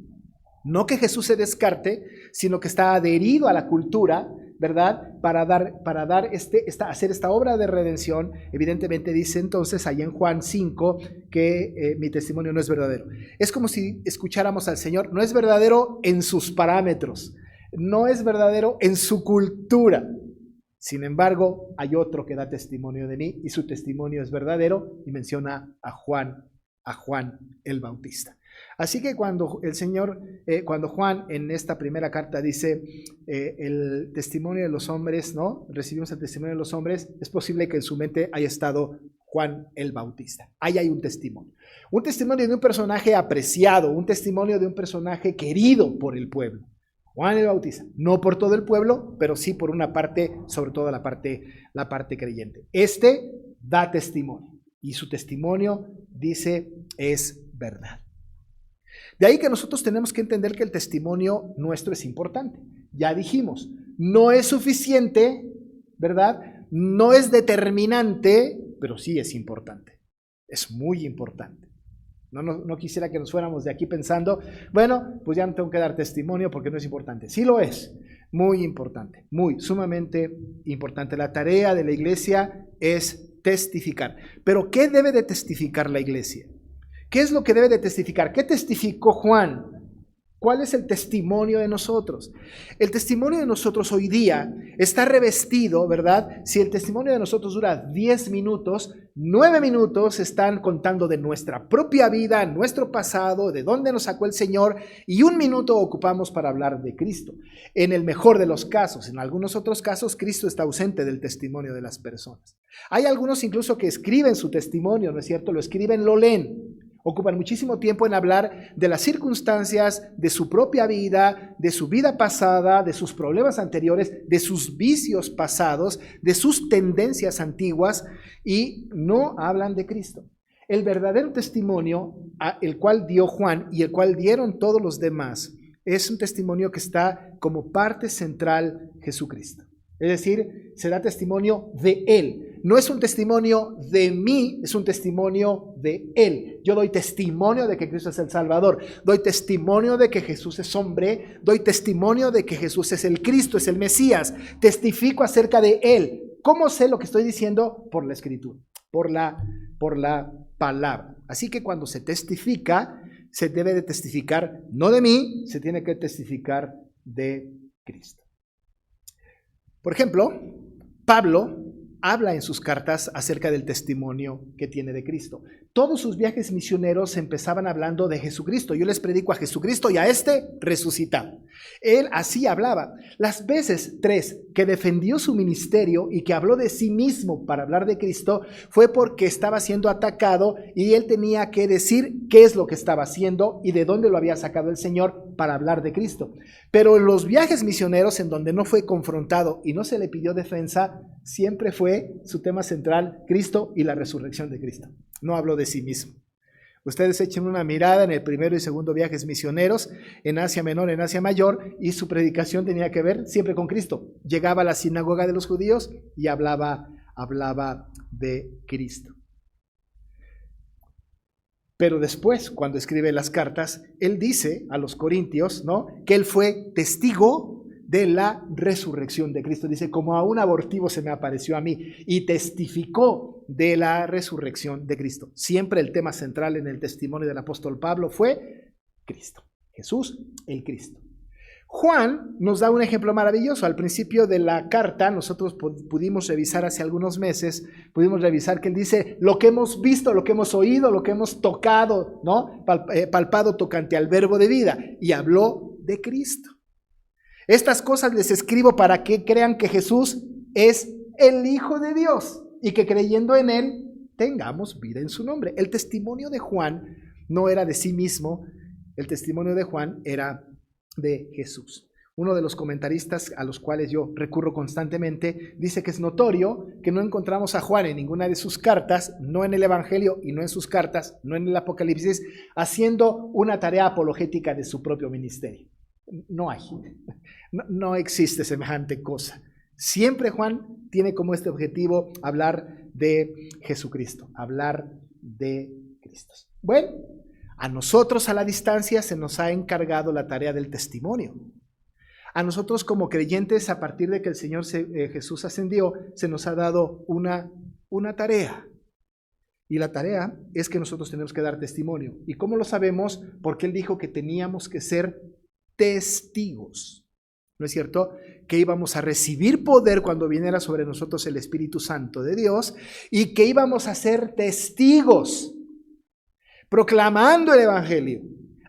No que Jesús se descarte, sino que está adherido a la cultura, ¿verdad? Para hacer esta obra de redención. Evidentemente dice entonces allá en Juan 5 que mi testimonio no es verdadero. Es como si escucháramos al Señor, no es verdadero en sus parámetros, no es verdadero en su cultura. Sin embargo, hay otro que da testimonio de mí y su testimonio es verdadero y menciona a Juan el Bautista. Así que cuando Juan en esta primera carta dice el testimonio de los hombres, ¿no? Recibimos el testimonio de los hombres, es posible que en su mente haya estado Juan el Bautista. Ahí hay un testimonio de un personaje apreciado, un testimonio de un personaje querido por el pueblo. Juan el Bautista, no por todo el pueblo, pero sí por una parte, sobre todo la parte creyente. Este da testimonio y su testimonio, dice, es verdad. De ahí que nosotros tenemos que entender que el testimonio nuestro es importante. Ya dijimos, no es suficiente, ¿verdad? No es determinante, pero sí es importante. Es muy importante. No quisiera que nos fuéramos de aquí pensando, bueno, pues ya no tengo que dar testimonio porque no es importante. Sí lo es, muy importante, muy sumamente importante. La tarea de la iglesia es testificar. Pero ¿qué debe de testificar la iglesia? ¿Qué es lo que debe de testificar? ¿Qué testificó Juan? ¿Cuál es el testimonio de nosotros? El testimonio de nosotros hoy día está revestido, ¿verdad? Si el testimonio de nosotros dura 10 minutos, 9 minutos están contando de nuestra propia vida, nuestro pasado, de dónde nos sacó el Señor, y 1 minuto ocupamos para hablar de Cristo. En el mejor de los casos, en algunos otros casos, Cristo está ausente del testimonio de las personas. Hay algunos incluso que escriben su testimonio, ¿no es cierto? Lo escriben, lo leen. Ocupan muchísimo tiempo en hablar de las circunstancias de su propia vida, de su vida pasada, de sus problemas anteriores, de sus vicios pasados, de sus tendencias antiguas, y no hablan de Cristo. El verdadero testimonio, el cual dio Juan y el cual dieron todos los demás, es un testimonio que está como parte central Jesucristo. Es decir, se da testimonio de Él. no es un testimonio de mí, es un testimonio de Él. Yo doy testimonio de que Cristo es el Salvador, doy testimonio de que Jesús es hombre, doy testimonio de que Jesús es el Cristo, es el Mesías, testifico acerca de Él. ¿Cómo sé lo que estoy diciendo? Por la Escritura, por la palabra. Así que cuando se testifica, se debe de testificar no de mí, se tiene que testificar de Cristo. Por ejemplo, Pablo habla en sus cartas acerca del testimonio que tiene de Cristo. Todos sus viajes misioneros empezaban hablando de Jesucristo. Yo les predico a Jesucristo y a este resucitado. Él así hablaba. Las veces 3 que defendió su ministerio y que habló de sí mismo para hablar de Cristo fue porque estaba siendo atacado y él tenía que decir qué es lo que estaba haciendo y de dónde lo había sacado el Señor para hablar de Cristo. Pero en los viajes misioneros en donde no fue confrontado y no se le pidió defensa, siempre fue su tema central Cristo y la resurrección de Cristo. No habló de sí mismo. Ustedes echen una mirada en el primero y segundo viajes misioneros, en Asia Menor, en Asia Mayor, y su predicación tenía que ver siempre con Cristo. Llegaba a la sinagoga de los judíos y hablaba de Cristo. Pero después, cuando escribe las cartas, él dice a los corintios, ¿no?, que él fue testigo de la resurrección de Cristo. Dice, como a un abortivo se me apareció a mí, y testificó de la resurrección de Cristo. Siempre el tema central en el testimonio del apóstol Pablo fue Cristo, Jesús el Cristo. Juan nos da un ejemplo maravilloso. Al principio de la carta, nosotros pudimos revisar hace algunos meses, pudimos revisar que él dice, lo que hemos visto, lo que hemos oído, lo que hemos tocado, ¿no?, palpado tocante al verbo de vida, y habló de Cristo. Estas cosas les escribo para que crean que Jesús es el Hijo de Dios y que creyendo en Él tengamos vida en su nombre. El testimonio de Juan no era de sí mismo, el testimonio de Juan era de Jesús. Uno de los comentaristas a los cuales yo recurro constantemente dice que es notorio que no encontramos a Juan en ninguna de sus cartas, no en el Evangelio y no en sus cartas, no en el Apocalipsis, haciendo una tarea apologética de su propio ministerio. No hay, no existe semejante cosa. Siempre Juan tiene como este objetivo hablar de Jesucristo, hablar de Cristo. Bueno, a nosotros a la distancia se nos ha encargado la tarea del testimonio. A nosotros como creyentes, a partir de que el Señor Jesús ascendió, se nos ha dado una tarea. Y la tarea es que nosotros tenemos que dar testimonio. ¿Y cómo lo sabemos? Porque Él dijo que teníamos que ser testigos, ¿no es cierto? Que íbamos a recibir poder cuando viniera sobre nosotros el Espíritu Santo de Dios y que íbamos a ser testigos, proclamando el Evangelio,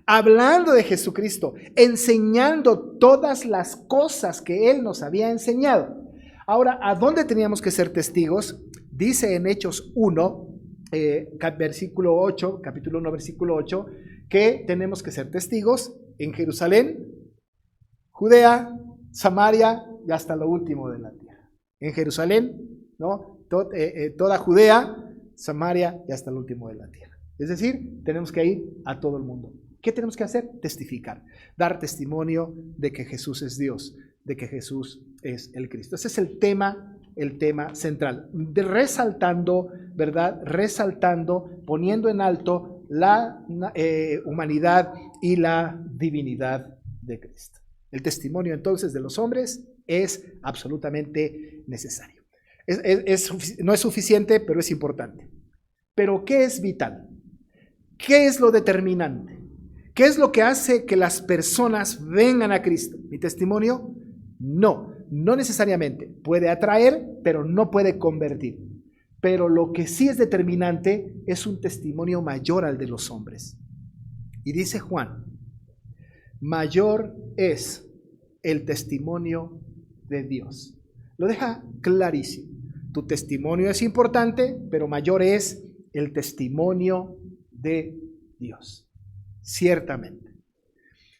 hablando de Jesucristo, enseñando todas las cosas que Él nos había enseñado. Ahora, ¿a dónde teníamos que ser testigos? Dice en Hechos 1, versículo 8, capítulo 1, versículo 8, que tenemos que ser testigos en Jerusalén, Judea, Samaria y hasta lo último de la tierra. En Jerusalén, ¿no?, toda Judea, Samaria y hasta lo último de la tierra. Es decir, tenemos que ir a todo el mundo. ¿Qué tenemos que hacer? Testificar, dar testimonio de que Jesús es Dios, de que Jesús es el Cristo. Ese es el tema central, resaltando, ¿verdad? Resaltando, poniendo en alto la humanidad y la divinidad de Cristo. El testimonio entonces de los hombres es absolutamente necesario. No es suficiente, pero es importante. ¿Pero qué es vital? ¿Qué es lo determinante? ¿Qué es lo que hace que las personas vengan a Cristo? ¿Mi testimonio? No necesariamente. Puede atraer, pero no puede convertir. Pero lo que sí es determinante es un testimonio mayor al de los hombres. Y dice Juan, mayor es el testimonio de Dios. Lo deja clarísimo. Tu testimonio es importante, pero mayor es el testimonio de Dios. Ciertamente.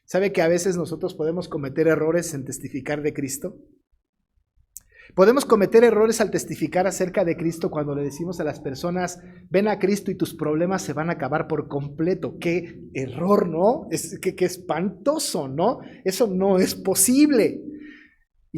¿Sabe que a veces nosotros podemos cometer errores en testificar de Cristo? Podemos cometer errores al testificar acerca de Cristo cuando le decimos a las personas, ven a Cristo y tus problemas se van a acabar por completo. ¡Qué error!, ¿no? Qué espantoso, ¿no? Eso no es posible.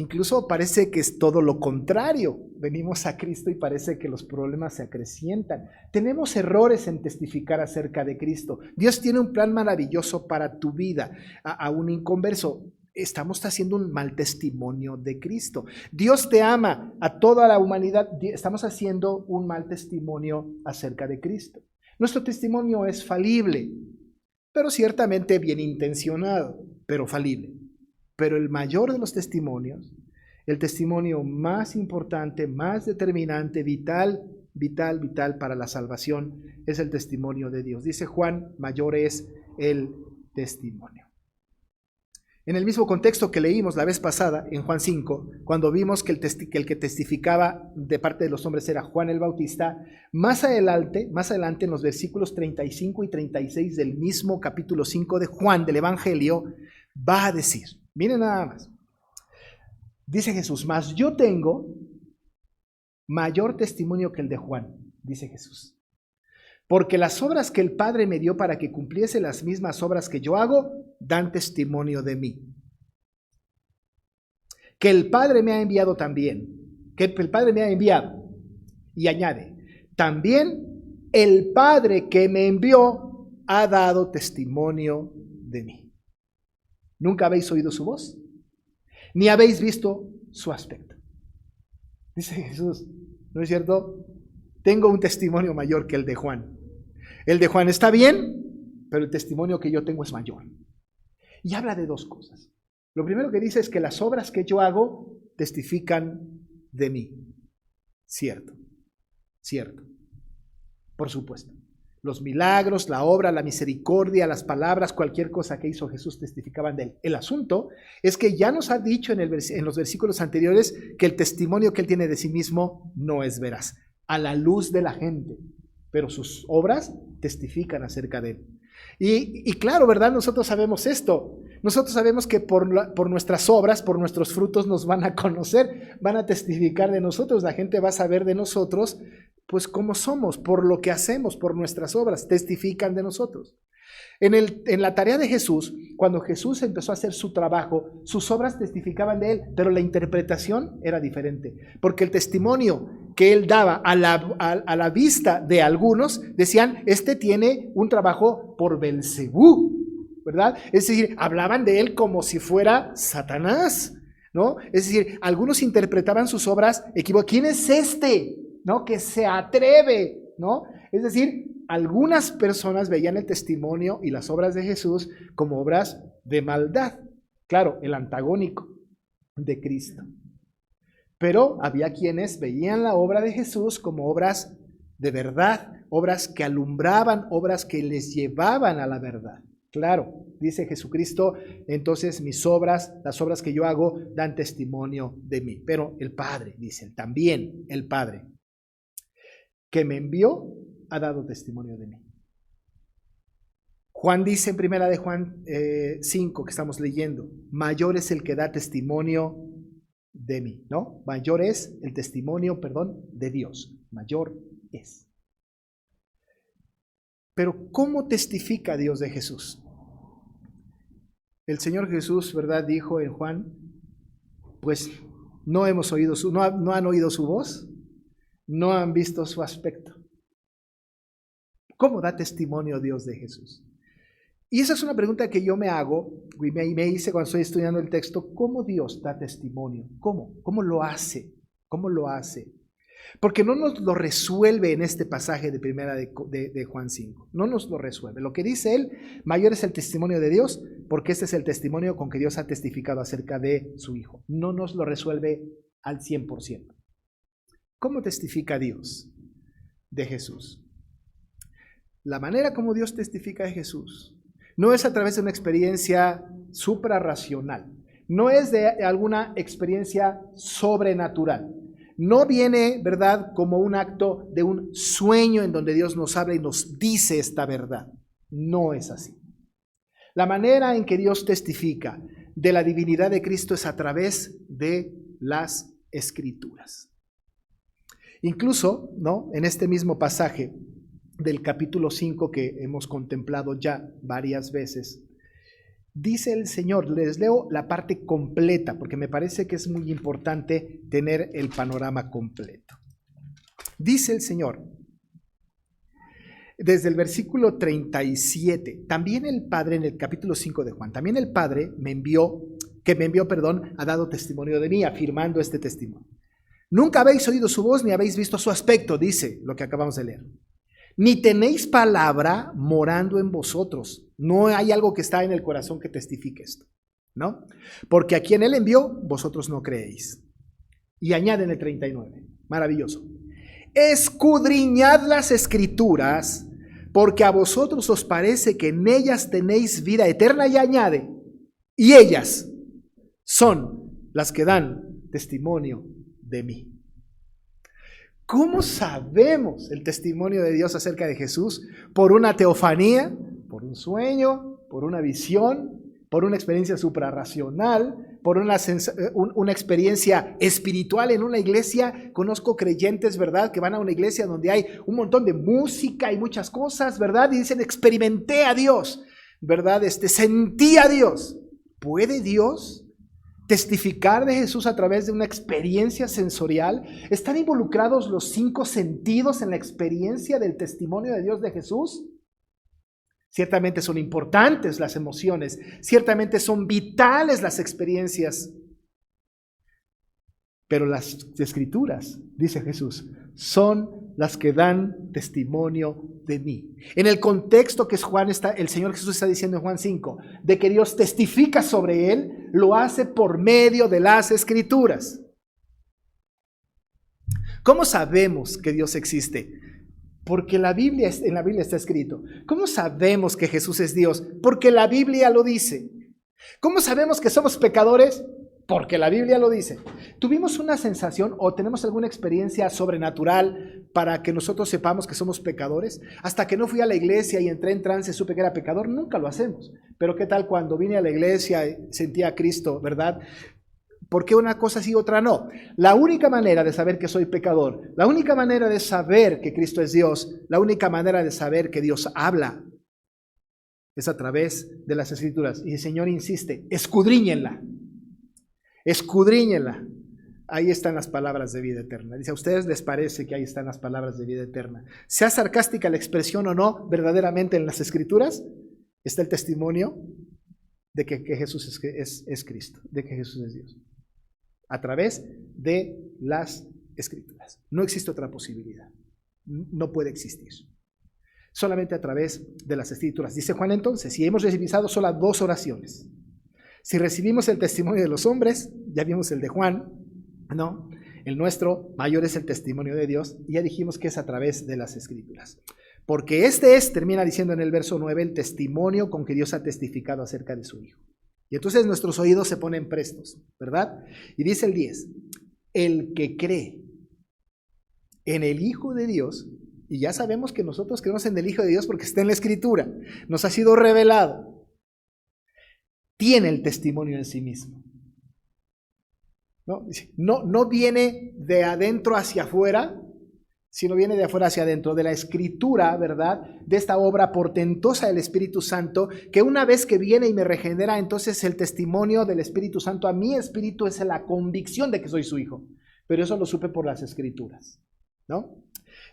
Incluso parece que es todo lo contrario. Venimos a Cristo y parece que los problemas se acrecientan. Tenemos errores en testificar acerca de Cristo. Dios tiene un plan maravilloso para tu vida. A un inconverso, estamos haciendo un mal testimonio de Cristo. Dios te ama a toda la humanidad. Estamos haciendo un mal testimonio acerca de Cristo. Nuestro testimonio es falible, pero ciertamente bien intencionado, pero falible. Pero el mayor de los testimonios, el testimonio más importante, más determinante, vital para la salvación, es el testimonio de Dios. Dice Juan, mayor es el testimonio. En el mismo contexto que leímos la vez pasada, en Juan 5, cuando vimos que el que testificaba de parte de los hombres era Juan el Bautista, más adelante en los versículos 35 y 36 del mismo capítulo 5 de Juan, del Evangelio, va a decir, miren nada más, dice Jesús, mas yo tengo mayor testimonio que el de Juan, dice Jesús, porque las obras que el Padre me dio para que cumpliese las mismas obras que yo hago, dan testimonio de mí. Que el Padre me ha enviado también, que el Padre me ha enviado, y añade, también el Padre que me envió ha dado testimonio de mí. ¿Nunca habéis oído su voz? Ni habéis visto su aspecto. Dice Jesús, ¿no es cierto? Tengo un testimonio mayor que el de Juan. El de Juan está bien, pero el testimonio que yo tengo es mayor. Y habla de dos cosas. Lo primero que dice es que las obras que yo hago testifican de mí. Cierto, cierto. Por supuesto. Los milagros, la obra, la misericordia, las palabras, cualquier cosa que hizo Jesús testificaban de él. El asunto es que ya nos ha dicho en los versículos anteriores que el testimonio que él tiene de sí mismo no es veraz, a la luz de la gente, pero sus obras testifican acerca de él. Y claro, ¿verdad? Nosotros sabemos esto. Nosotros sabemos que por nuestras obras, por nuestros frutos nos van a conocer, van a testificar de nosotros. La gente va a saber de nosotros, pues cómo somos, por lo que hacemos, por nuestras obras, testifican de nosotros. En la tarea de Jesús, cuando Jesús empezó a hacer su trabajo, sus obras testificaban de él, pero la interpretación era diferente, porque el testimonio que él daba a la vista de algunos, decían, este tiene un trabajo por Belcebú, ¿verdad? Es decir, hablaban de él como si fuera Satanás, ¿no? Es decir, algunos interpretaban sus obras equivocadas. ¿Quién es este, no? Que se atreve, ¿no? Es decir, algunas personas veían el testimonio y las obras de Jesús como obras de maldad. Claro, el antagónico de Cristo. Pero había quienes veían la obra de Jesús como obras de verdad, obras que alumbraban, obras que les llevaban a la verdad. Claro, dice Jesucristo, entonces mis obras, las obras que yo hago, dan testimonio de mí. Pero el Padre, dice, también el Padre, que me envió, ha dado testimonio de mí. Juan dice en primera de Juan 5 que estamos leyendo, mayor es el que da testimonio de mí, ¿no? Mayor es el testimonio, de Dios. Mayor es. Pero ¿cómo testifica Dios de Jesús? El Señor Jesús, ¿verdad? Dijo en Juan, pues no hemos oído no han oído su voz, no han visto su aspecto. ¿Cómo da testimonio Dios de Jesús? Y esa es una pregunta que yo me hago y me hice cuando estoy estudiando el texto. ¿Cómo Dios da testimonio? ¿Cómo? ¿Cómo lo hace? ¿Cómo lo hace? Porque no nos lo resuelve en este pasaje de primera de Juan 5. No nos lo resuelve. Lo que dice él, mayor es el testimonio de Dios, porque este es el testimonio con que Dios ha testificado acerca de su Hijo. No nos lo resuelve al 100%. ¿Cómo testifica Dios de Jesús? La manera como Dios testifica de Jesús no es a través de una experiencia suprarracional, no es de alguna experiencia sobrenatural, no viene, ¿verdad?, como un acto de un sueño en donde Dios nos habla y nos dice esta verdad. No es así. La manera en que Dios testifica de la divinidad de Cristo es a través de las Escrituras. Incluso, ¿no?, en este mismo pasaje del capítulo 5 que hemos contemplado ya varias veces, Dice el Señor, les leo la parte completa porque me parece que es muy importante tener el panorama completo. Dice el Señor, desde el versículo 37, también el Padre, en el capítulo 5 de Juan, también el Padre me envió, ha dado testimonio de mí, afirmando este testimonio. Nunca habéis oído su voz ni habéis visto su aspecto, dice lo que acabamos de leer. Ni tenéis palabra morando en vosotros. No hay algo que está en el corazón que testifique esto, ¿no? Porque a quien Él envió, vosotros no creéis. Y añade en el 39, maravilloso. Escudriñad las Escrituras, porque a vosotros os parece que en ellas tenéis vida eterna, y añade, y ellas son las que dan testimonio de mí. ¿Cómo sabemos el testimonio de Dios acerca de Jesús? Por una teofanía, por un sueño, por una visión, por una experiencia suprarracional, por una experiencia espiritual en una iglesia. Conozco creyentes, ¿verdad?, que van a una iglesia donde hay un montón de música y muchas cosas, ¿verdad? Y dicen, experimenté a Dios, ¿verdad? Sentí a Dios. ¿Puede Dios testificar de Jesús a través de una experiencia sensorial? ¿Están involucrados los 5 sentidos en la experiencia del testimonio de Dios de Jesús? Ciertamente son importantes las emociones, ciertamente son vitales las experiencias, pero las Escrituras, dice Jesús, son las que dan testimonio de mí. En el contexto que el Señor Jesús está diciendo en Juan 5, de que Dios testifica sobre Él, lo hace por medio de las Escrituras. ¿Cómo sabemos que Dios existe? Porque en la Biblia está escrito. ¿Cómo sabemos que Jesús es Dios? Porque la Biblia lo dice. ¿Cómo sabemos que somos pecadores? Porque la Biblia lo dice. ¿Tuvimos una sensación o tenemos alguna experiencia sobrenatural para que nosotros sepamos que somos pecadores? Hasta que no fui a la iglesia y entré en trance, supe que era pecador. Nunca lo hacemos. Pero ¿qué tal cuando vine a la iglesia y sentí a Cristo, verdad? ¿Por qué una cosa sí y otra no? La única manera de saber que soy pecador, la única manera de saber que Cristo es Dios, la única manera de saber que Dios habla es a través de las Escrituras. Y el Señor insiste, escudriñenla. Escudriñenla. Ahí están las palabras de vida eterna. Dice, ¿a ustedes les parece que ahí están las palabras de vida eterna? Sea sarcástica la expresión o no, verdaderamente en las Escrituras está el testimonio de que Jesús es Cristo, de que Jesús es Dios. A través de las Escrituras. No existe otra posibilidad. No puede existir. Solamente a través de las Escrituras. Dice Juan entonces, si hemos revisado solo 2 oraciones. Si recibimos el testimonio de los hombres, ya vimos el de Juan, ¿no? El nuestro mayor es el testimonio de Dios, y ya dijimos que es a través de las Escrituras. Porque termina diciendo en el verso 9, el testimonio con que Dios ha testificado acerca de su Hijo. Y entonces nuestros oídos se ponen prestos, ¿verdad? Y dice el 10, el que cree en el Hijo de Dios, y ya sabemos que nosotros creemos en el Hijo de Dios porque está en la Escritura, nos ha sido revelado, tiene el testimonio en sí mismo. No viene de adentro hacia afuera, sino viene de afuera hacia adentro, de la Escritura, ¿verdad? De esta obra portentosa del Espíritu Santo, que una vez que viene y me regenera, entonces el testimonio del Espíritu Santo a mi espíritu es la convicción de que soy su hijo. Pero eso lo supe por las Escrituras, ¿no?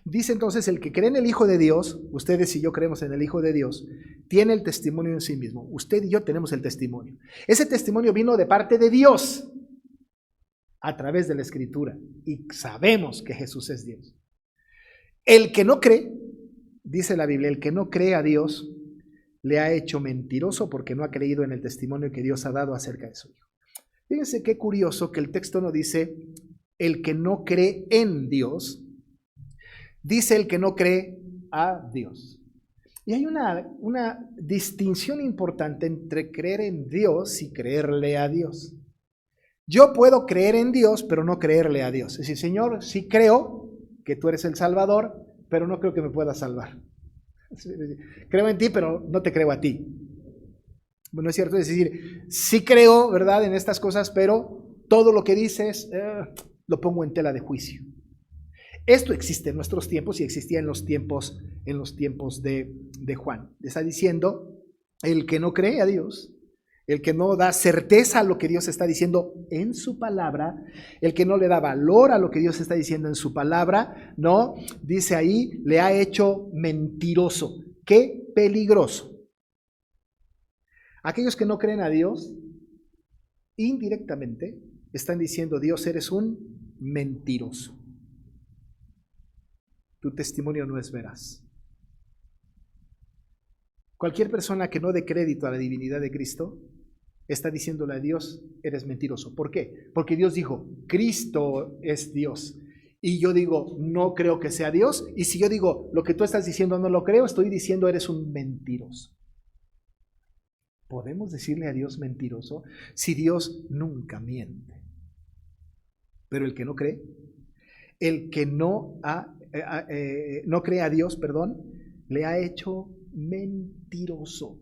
Dice entonces, el que cree en el Hijo de Dios, ustedes y yo creemos en el Hijo de Dios, tiene el testimonio en sí mismo. Usted y yo tenemos el testimonio. Ese testimonio vino de parte de Dios a través de la Escritura, y sabemos que Jesús es Dios. El que no cree, dice la Biblia, el que no cree a Dios le ha hecho mentiroso porque no ha creído en el testimonio que Dios ha dado acerca de su Hijo. Fíjense qué curioso que el texto no dice el que no cree en Dios, dice el que no cree a Dios. Y hay una distinción importante entre creer en Dios y creerle a Dios. Yo puedo creer en Dios, pero no creerle a Dios. Es decir, Señor, sí creo que tú eres el Salvador, pero no creo que me puedas salvar. Creo en ti, pero no te creo a ti. Bueno, es cierto, es decir, sí creo, ¿verdad?, en estas cosas, pero todo lo que dices lo pongo en tela de juicio. Esto existe en nuestros tiempos y existía en los tiempos de Juan. Está diciendo, el que no cree a Dios el que no da certeza a lo que Dios está diciendo en su palabra, el que no le da valor a lo que Dios está diciendo en su palabra, no, dice ahí, le ha hecho mentiroso. ¡Qué peligroso! Aquellos que no creen a Dios, indirectamente, están diciendo, Dios, eres un mentiroso. Tu testimonio no es veraz. Cualquier persona que no dé crédito a la divinidad de Cristo está diciéndole a Dios, eres mentiroso. ¿Por qué? Porque Dios dijo, Cristo es Dios. Y yo digo, no creo que sea Dios. Y si yo digo, lo que tú estás diciendo no lo creo, estoy diciendo, eres un mentiroso. ¿Podemos decirle a Dios mentiroso? Si Dios nunca miente. Pero el que no cree, el que no cree a Dios, le ha hecho mentiroso.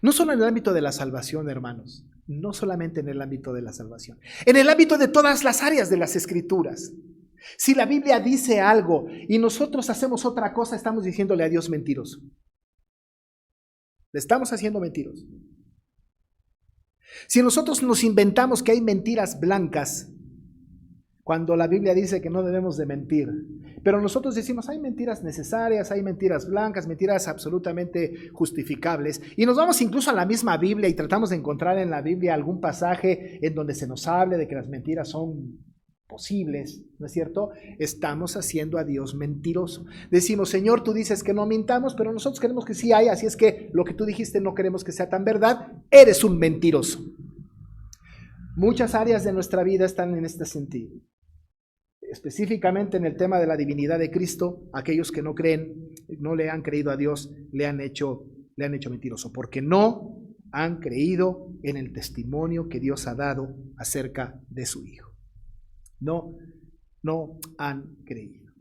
No solo en el ámbito de la salvación, hermanos, no solamente en el ámbito de la salvación, en el ámbito de todas las áreas de las Escrituras. Si la Biblia dice algo y nosotros hacemos otra cosa, estamos diciéndole a Dios mentiroso. Le estamos haciendo mentiroso. Si nosotros nos inventamos que hay mentiras blancas, cuando la Biblia dice que no debemos de mentir, pero nosotros decimos hay mentiras necesarias, hay mentiras blancas, mentiras absolutamente justificables, y nos vamos incluso a la misma Biblia y tratamos de encontrar en la Biblia algún pasaje en donde se nos hable de que las mentiras son posibles, ¿no es cierto? Estamos haciendo a Dios mentiroso. Decimos, Señor, tú dices que no mintamos, pero nosotros queremos que sí hay, así es que lo que tú dijiste no queremos que sea tan verdad, eres un mentiroso. Muchas áreas de nuestra vida están en este sentido. Específicamente en el tema de la divinidad de Cristo, aquellos que no creen, no le han creído a Dios, le han hecho mentiroso, porque no han creído en el testimonio que Dios ha dado acerca de su Hijo. No han creído.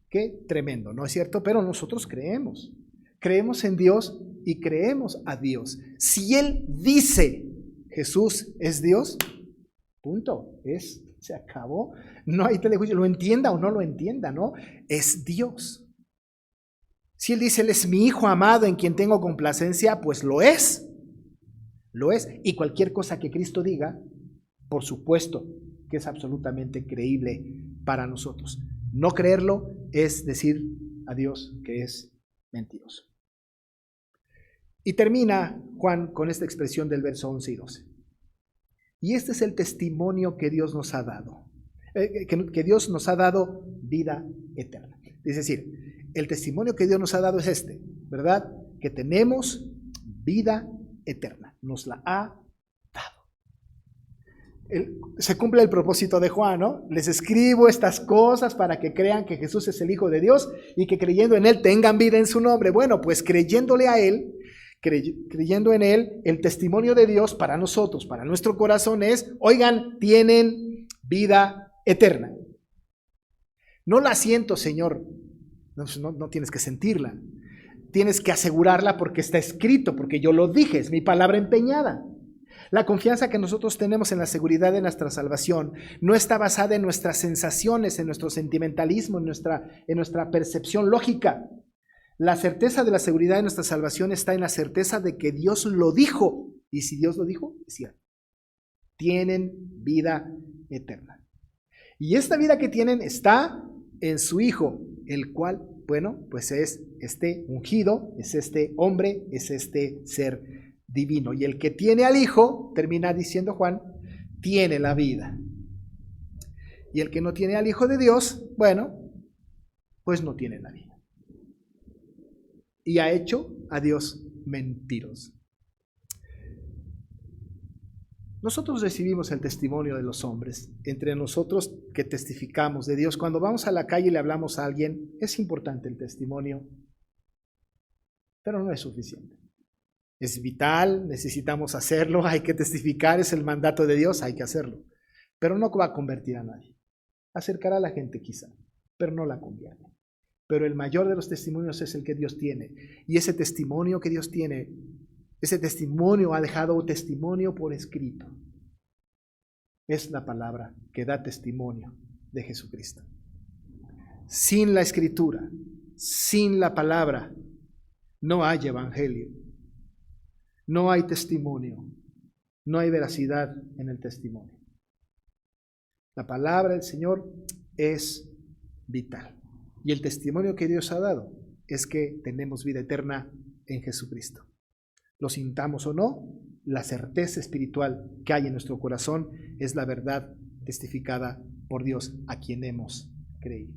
Qué tremendo, ¿no es cierto? Pero nosotros creemos en Dios y creemos a Dios. Si Él dice Jesús es Dios, punto, se acabó. No hay telejuicio, lo entienda o no lo entienda, ¿no? Es Dios. Si Él dice, Él es mi Hijo amado en quien tengo complacencia, pues lo es. Lo es. Y cualquier cosa que Cristo diga, por supuesto que es absolutamente creíble para nosotros. No creerlo es decir a Dios que es mentiroso. Y termina Juan con esta expresión del verso 11 y 12. Y este es el testimonio que Dios nos ha dado. Que Dios nos ha dado vida eterna. Es decir, el testimonio que Dios nos ha dado es este, ¿verdad? Que tenemos vida eterna. Nos la ha se cumple el propósito de Juan, ¿no? Les escribo estas cosas para que crean que Jesús es el Hijo de Dios y que creyendo en Él tengan vida en su nombre. Bueno, pues creyéndole a Él, creyendo en Él, el testimonio de Dios para nosotros, para nuestro corazón es, oigan, tienen vida eterna. No la siento, Señor. No tienes que sentirla. Tienes que asegurarla porque está escrito, porque yo lo dije, es mi palabra empeñada. La confianza que nosotros tenemos en la seguridad de nuestra salvación no está basada en nuestras sensaciones, en nuestro sentimentalismo, en nuestra percepción lógica. La certeza de la seguridad de nuestra salvación está en la certeza de que Dios lo dijo. Y si Dios lo dijo, es cierto. Tienen vida eterna. Y esta vida que tienen está en su Hijo, el cual, bueno, pues es este ungido, es este hombre, es este ser divino. Y el que tiene al Hijo, termina diciendo Juan, tiene la vida. Y el que no tiene al Hijo de Dios, bueno, pues no tiene la vida. Y ha hecho a Dios mentiroso. Nosotros recibimos el testimonio de los hombres, entre nosotros que testificamos de Dios. Cuando vamos a la calle y le hablamos a alguien, es importante el testimonio, pero no es suficiente. Es vital, necesitamos hacerlo, hay que testificar, es el mandato de Dios, hay que hacerlo. Pero no va a convertir a nadie. Acercará a la gente quizá, pero no la convierte. Pero el mayor de los testimonios es el que Dios tiene. Y ese testimonio que Dios tiene, ese testimonio ha dejado testimonio por escrito. Es la palabra que da testimonio de Jesucristo. Sin la escritura, sin la palabra, no hay evangelio. no hay testimonio, no hay veracidad en el testimonio. La palabra del Señor es vital. Y el testimonio que Dios ha dado es que tenemos vida eterna en Jesucristo. Lo sintamos o no, la certeza espiritual que hay en nuestro corazón es la verdad testificada por Dios a quien hemos creído.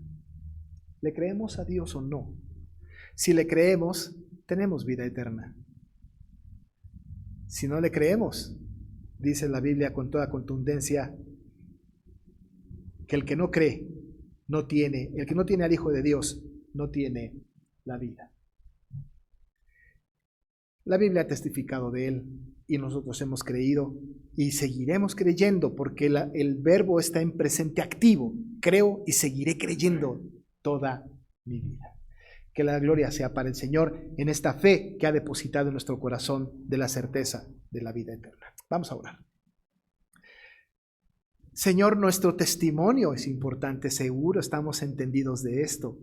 ¿Le creemos a Dios o no? Si le creemos, tenemos vida eterna. Si no le creemos, dice la Biblia con toda contundencia, que el que no cree, el que no tiene al Hijo de Dios, no tiene la vida. La Biblia ha testificado de él y nosotros hemos creído y seguiremos creyendo porque el verbo está en presente activo. Creo y seguiré creyendo toda mi vida. Que la gloria sea para el Señor en esta fe que ha depositado en nuestro corazón de la certeza de la vida eterna. Vamos a orar. Señor, nuestro testimonio es importante, seguro estamos entendidos de esto.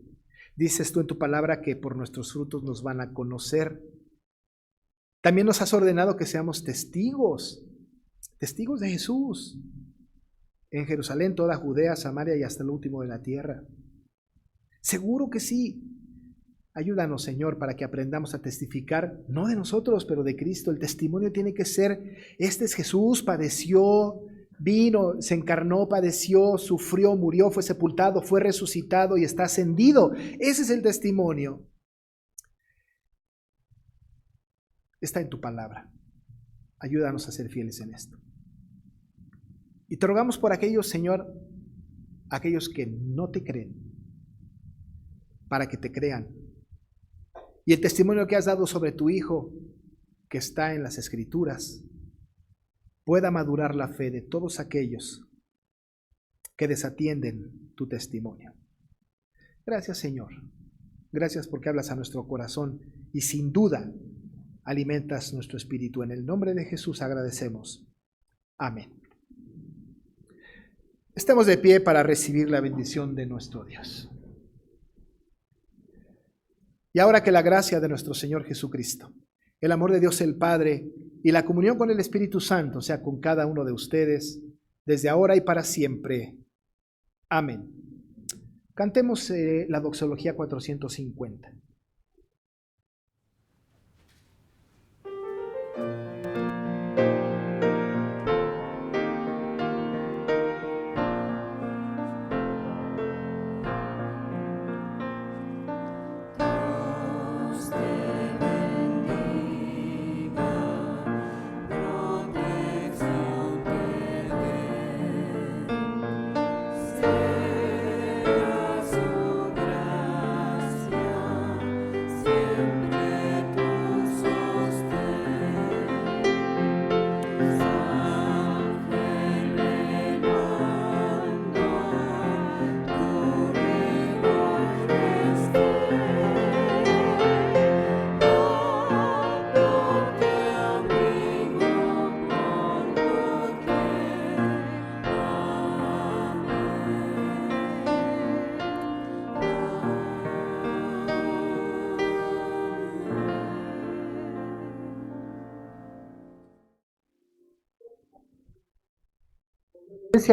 Dices tú en tu palabra que por nuestros frutos nos van a conocer. También nos has ordenado que seamos testigos de Jesús en Jerusalén, toda Judea, Samaria y hasta el último de la tierra. Seguro que sí. Ayúdanos, Señor, para que aprendamos a testificar, no de nosotros, pero de Cristo. El testimonio tiene que ser, este es Jesús, padeció, vino, se encarnó, padeció, sufrió, murió, fue sepultado, fue resucitado y está ascendido. Ese es el testimonio. Está en tu palabra. Ayúdanos a ser fieles en esto. Y te rogamos por aquellos, Señor, aquellos que no te creen, para que te crean. Y el testimonio que has dado sobre tu Hijo, que está en las Escrituras, pueda madurar la fe de todos aquellos que desatienden tu testimonio. Gracias, Señor. Gracias porque hablas a nuestro corazón y sin duda alimentas nuestro espíritu. En el nombre de Jesús agradecemos. Amén. Estemos de pie para recibir la bendición de nuestro Dios. Y ahora que la gracia de nuestro Señor Jesucristo, el amor de Dios el Padre y la comunión con el Espíritu Santo sea con cada uno de ustedes, desde ahora y para siempre. Amén. Cantemos la doxología 450.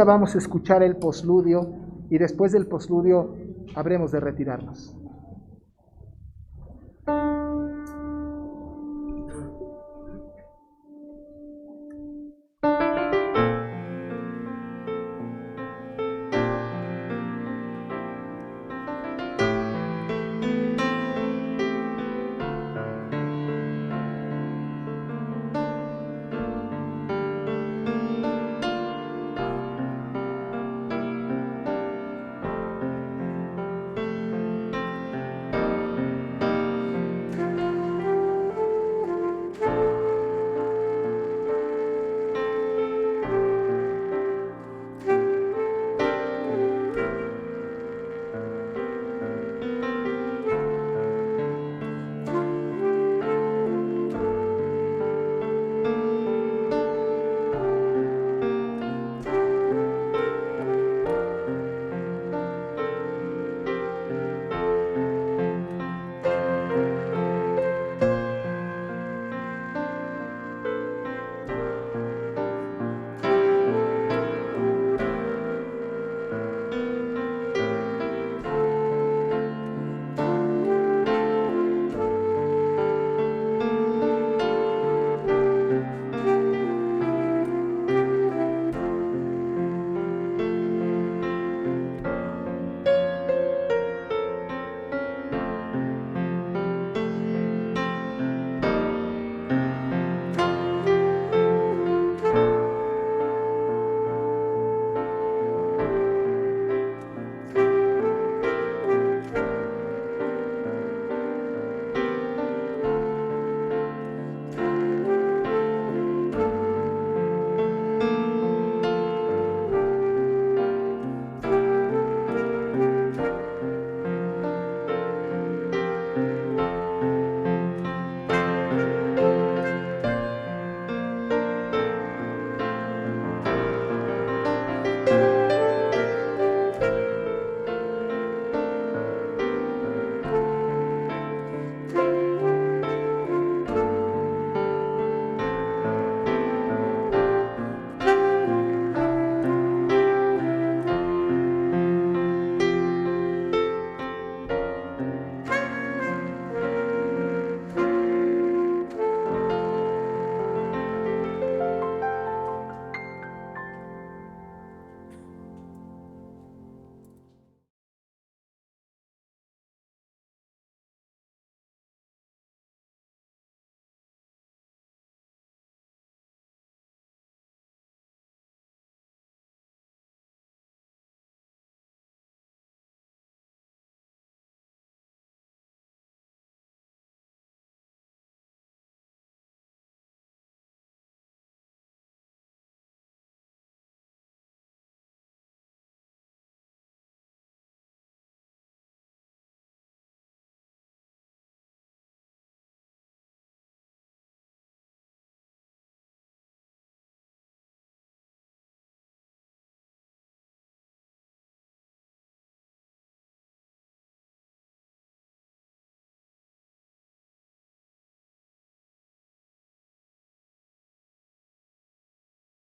Vamos a escuchar el posludio y después del posludio habremos de retirarnos.